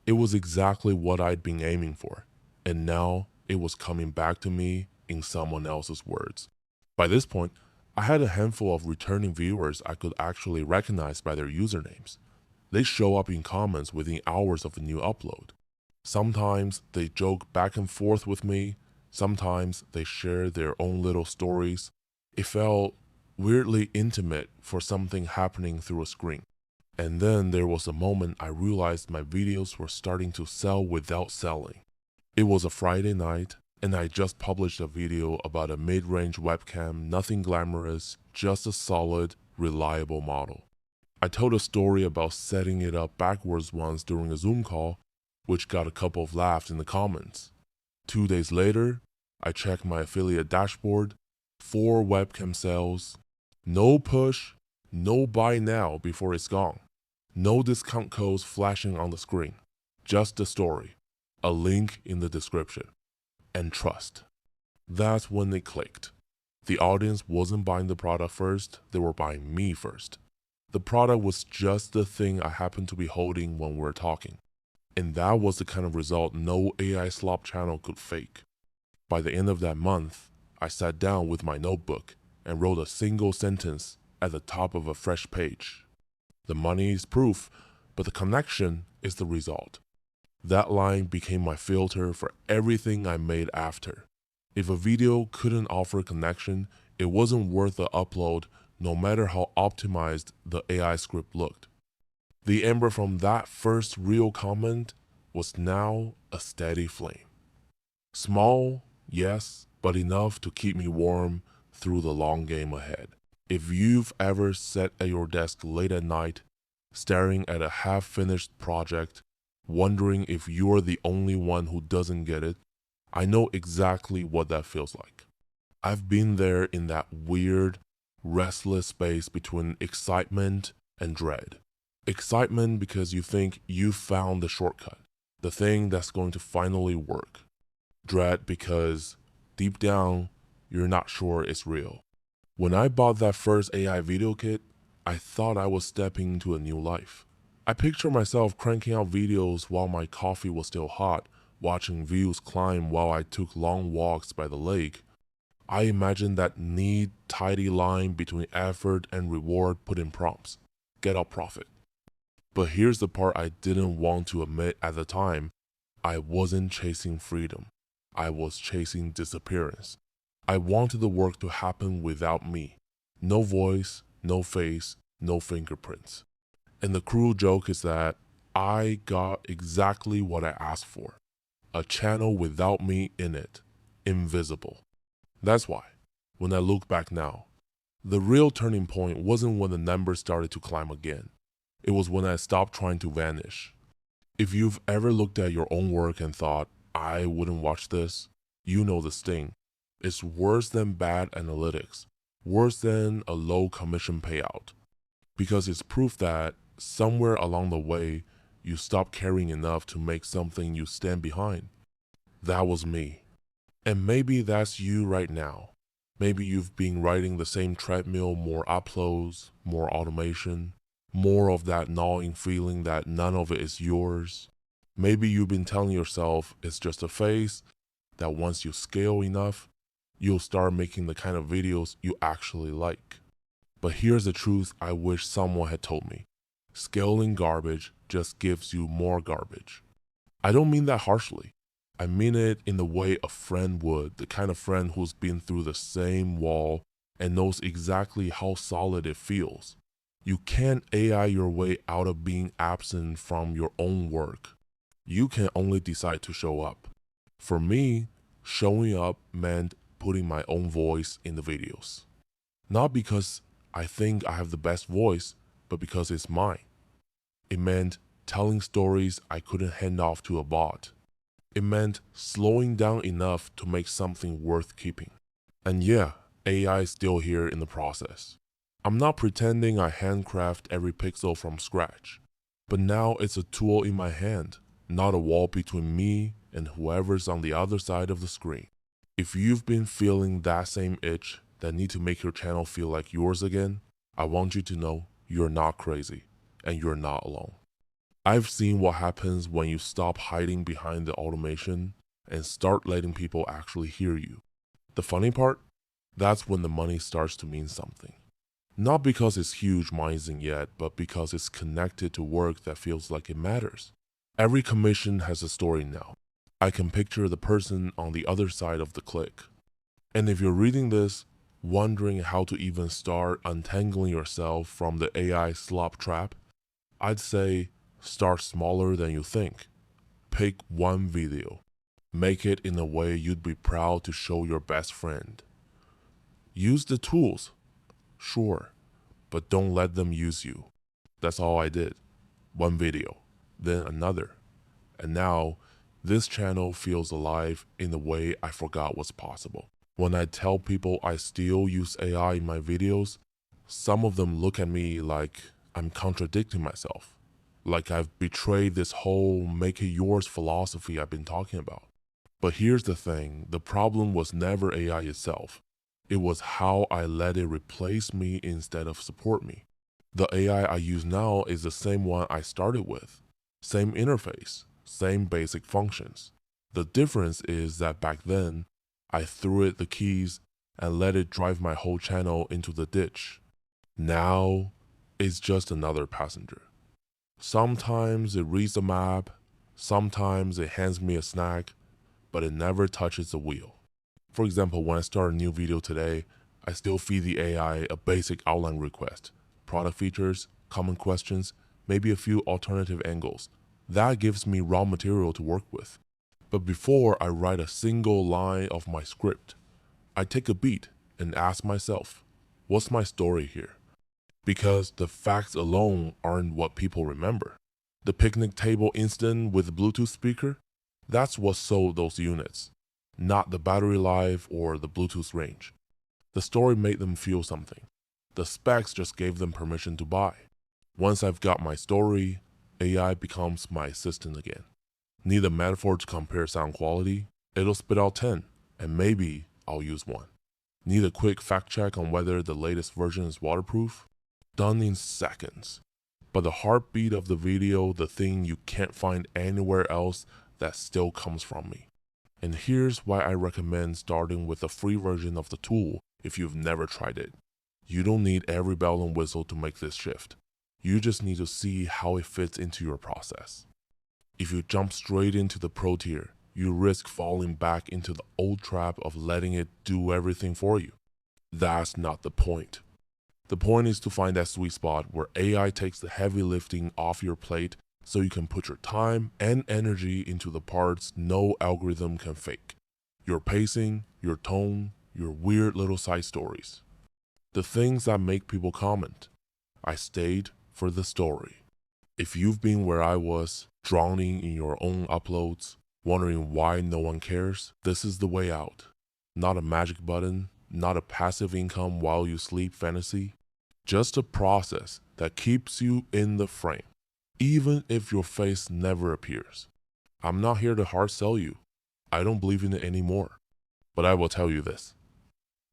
Speaker 1: It was exactly what I'd been aiming for, and now it was coming back to me in someone else's words. By this point, I had a handful of returning viewers I could actually recognize by their usernames. They show up in comments within hours of a new upload. Sometimes they joke back and forth with me, sometimes they share their own little stories. It felt weirdly intimate for something happening through a screen. And then there was a moment I realized my videos were starting to sell without selling. It was a Friday night, and I just published a video about a mid-range webcam, nothing glamorous, just a solid, reliable model. I told a story about setting it up backwards once during a Zoom call, which got a couple of laughs in the comments. 2 days later, I checked my affiliate dashboard, 4 webcam sales, no push, no buy now before it's gone, no discount codes flashing on the screen, just the story, a link in the description, and trust. That's when it clicked. The audience wasn't buying the product first, they were buying me first. The product was just the thing I happened to be holding when we were talking. And that was the kind of result no AI slop channel could fake. By the end of that month, I sat down with my notebook and wrote a single sentence at the top of a fresh page. The money is proof, but the connection is the result. That line became my filter for everything I made after. If a video couldn't offer connection, it wasn't worth the upload, no matter how optimized the AI script looked. The ember from that first real comment was now a steady flame. Small, yes, but enough to keep me warm through the long game ahead. If you've ever sat at your desk late at night, staring at a half-finished project, wondering if you're the only one who doesn't get it, I know exactly what that feels like. I've been there in that weird, restless space between excitement and dread. Excitement because you think you've found the shortcut, the thing that's going to finally work. Dread because, deep down, you're not sure it's real. When I bought that first AI video kit, I thought I was stepping into a new life. I picture myself cranking out videos while my coffee was still hot, watching views climb while I took long walks by the lake. I imagined that neat, tidy line between effort and reward put in prompts. Get out profit. But here's the part I didn't want to admit at the time. I wasn't chasing freedom. I was chasing disappearance. I wanted the work to happen without me. No voice, no face, no fingerprints. And the cruel joke is that I got exactly what I asked for. A channel without me in it. Invisible. That's why, when I look back now, the real turning point wasn't when the numbers started to climb again. It was when I stopped trying to vanish. If you've ever looked at your own work and thought, I wouldn't watch this, you know the sting. It's worse than bad analytics, worse than a low commission payout, because it's proof that somewhere along the way, you stopped caring enough to make something you stand behind. That was me. And maybe that's you right now. Maybe you've been riding the same treadmill, more uploads, more automation, more of that gnawing feeling that none of it is yours. Maybe you've been telling yourself it's just a phase, that once you scale enough, you'll start making the kind of videos you actually like. But here's the truth I wish someone had told me. Scaling garbage just gives you more garbage. I don't mean that harshly. I mean it in the way a friend would, the kind of friend who's been through the same wall and knows exactly how solid it feels. You can't AI your way out of being absent from your own work. You can only decide to show up. For me, showing up meant putting my own voice in the videos. Not because I think I have the best voice, but because it's mine. It meant telling stories I couldn't hand off to a bot. It meant slowing down enough to make something worth keeping. And yeah, AI is still here in the process. I'm not pretending I handcraft every pixel from scratch, but now it's a tool in my hand, not a wall between me and whoever's on the other side of the screen. If you've been feeling that same itch that need to make your channel feel like yours again, I want you to know you're not crazy and you're not alone. I've seen what happens when you stop hiding behind the automation and start letting people actually hear you. The funny part? That's when the money starts to mean something. Not because it's huge rising yet, but because it's connected to work that feels like it matters. Every commission has a story now. I can picture the person on the other side of the click. And if you're reading this, wondering how to even start untangling yourself from the AI slop trap, I'd say start smaller than you think. Pick one video. Make it in a way you'd be proud to show your best friend. Use the tools, sure, but don't let them use you. That's all I did. One video, then another. And now, this channel feels alive in a way I forgot was possible. When I tell people I still use AI in my videos, some of them look at me like I'm contradicting myself. Like I've betrayed this whole make it yours philosophy I've been talking about. But here's the thing, the problem was never AI itself. It was how I let it replace me instead of support me. The AI I use now is the same one I started with. Same interface, same basic functions. The difference is that back then, I threw it the keys and let it drive my whole channel into the ditch. Now, it's just another passenger. Sometimes it reads the map, sometimes it hands me a snack, but it never touches the wheel. For example, when I start a new video today, I still feed the AI a basic outline request, product features, common questions, maybe a few alternative angles. That gives me raw material to work with. But before I write a single line of my script, I take a beat and ask myself, what's my story here? Because the facts alone aren't what people remember. The picnic table instant with the Bluetooth speaker, that's what sold those units, not the battery life or the Bluetooth range. The story made them feel something. The specs just gave them permission to buy. Once I've got my story, AI becomes my assistant again. Need a metaphor to compare sound quality? It'll spit out 10, and maybe I'll use one. Need a quick fact check on whether the latest version is waterproof? Done in seconds. But the heartbeat of the video, the thing you can't find anywhere else, that still comes from me. And here's why I recommend starting with a free version of the tool if you've never tried it. You don't need every bell and whistle to make this shift. You just need to see how it fits into your process. If you jump straight into the pro tier, you risk falling back into the old trap of letting it do everything for you. That's not the point. The point is to find that sweet spot where AI takes the heavy lifting off your plate so you can put your time and energy into the parts no algorithm can fake. Your pacing, your tone, your weird little side stories. The things that make people comment. I stayed for the story. If you've been where I was, drowning in your own uploads, wondering why no one cares, this is the way out. Not a magic button, not a passive income while you sleep fantasy, just a process that keeps you in the frame, even if your face never appears. I'm not here to hard sell you. I don't believe in it anymore. But I will tell you this.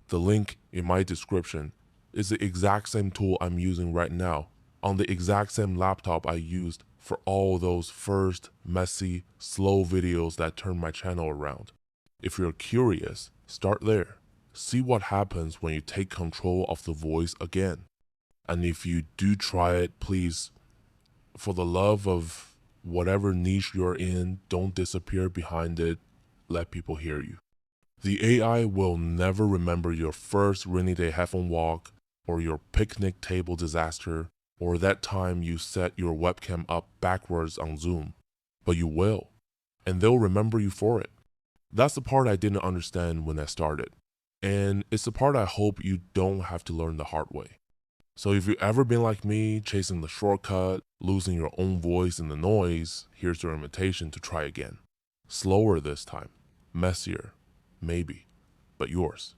Speaker 1: The link in my description is the exact same tool I'm using right now on the exact same laptop I used for all those first messy, slow videos that turned my channel around. If you're curious, start there. See what happens when you take control of the voice again. And if you do try it, please, for the love of whatever niche you're in, don't disappear behind it. Let people hear you. The AI will never remember your first rainy day headphone walk, or your picnic table disaster, or that time you set your webcam up backwards on Zoom. But you will, and they'll remember you for it. That's the part I didn't understand when I started, and it's the part I hope you don't have to learn the hard way. So if you've ever been like me, chasing the shortcut, losing your own voice in the noise, here's your invitation to try again. Slower this time, messier, maybe, but yours.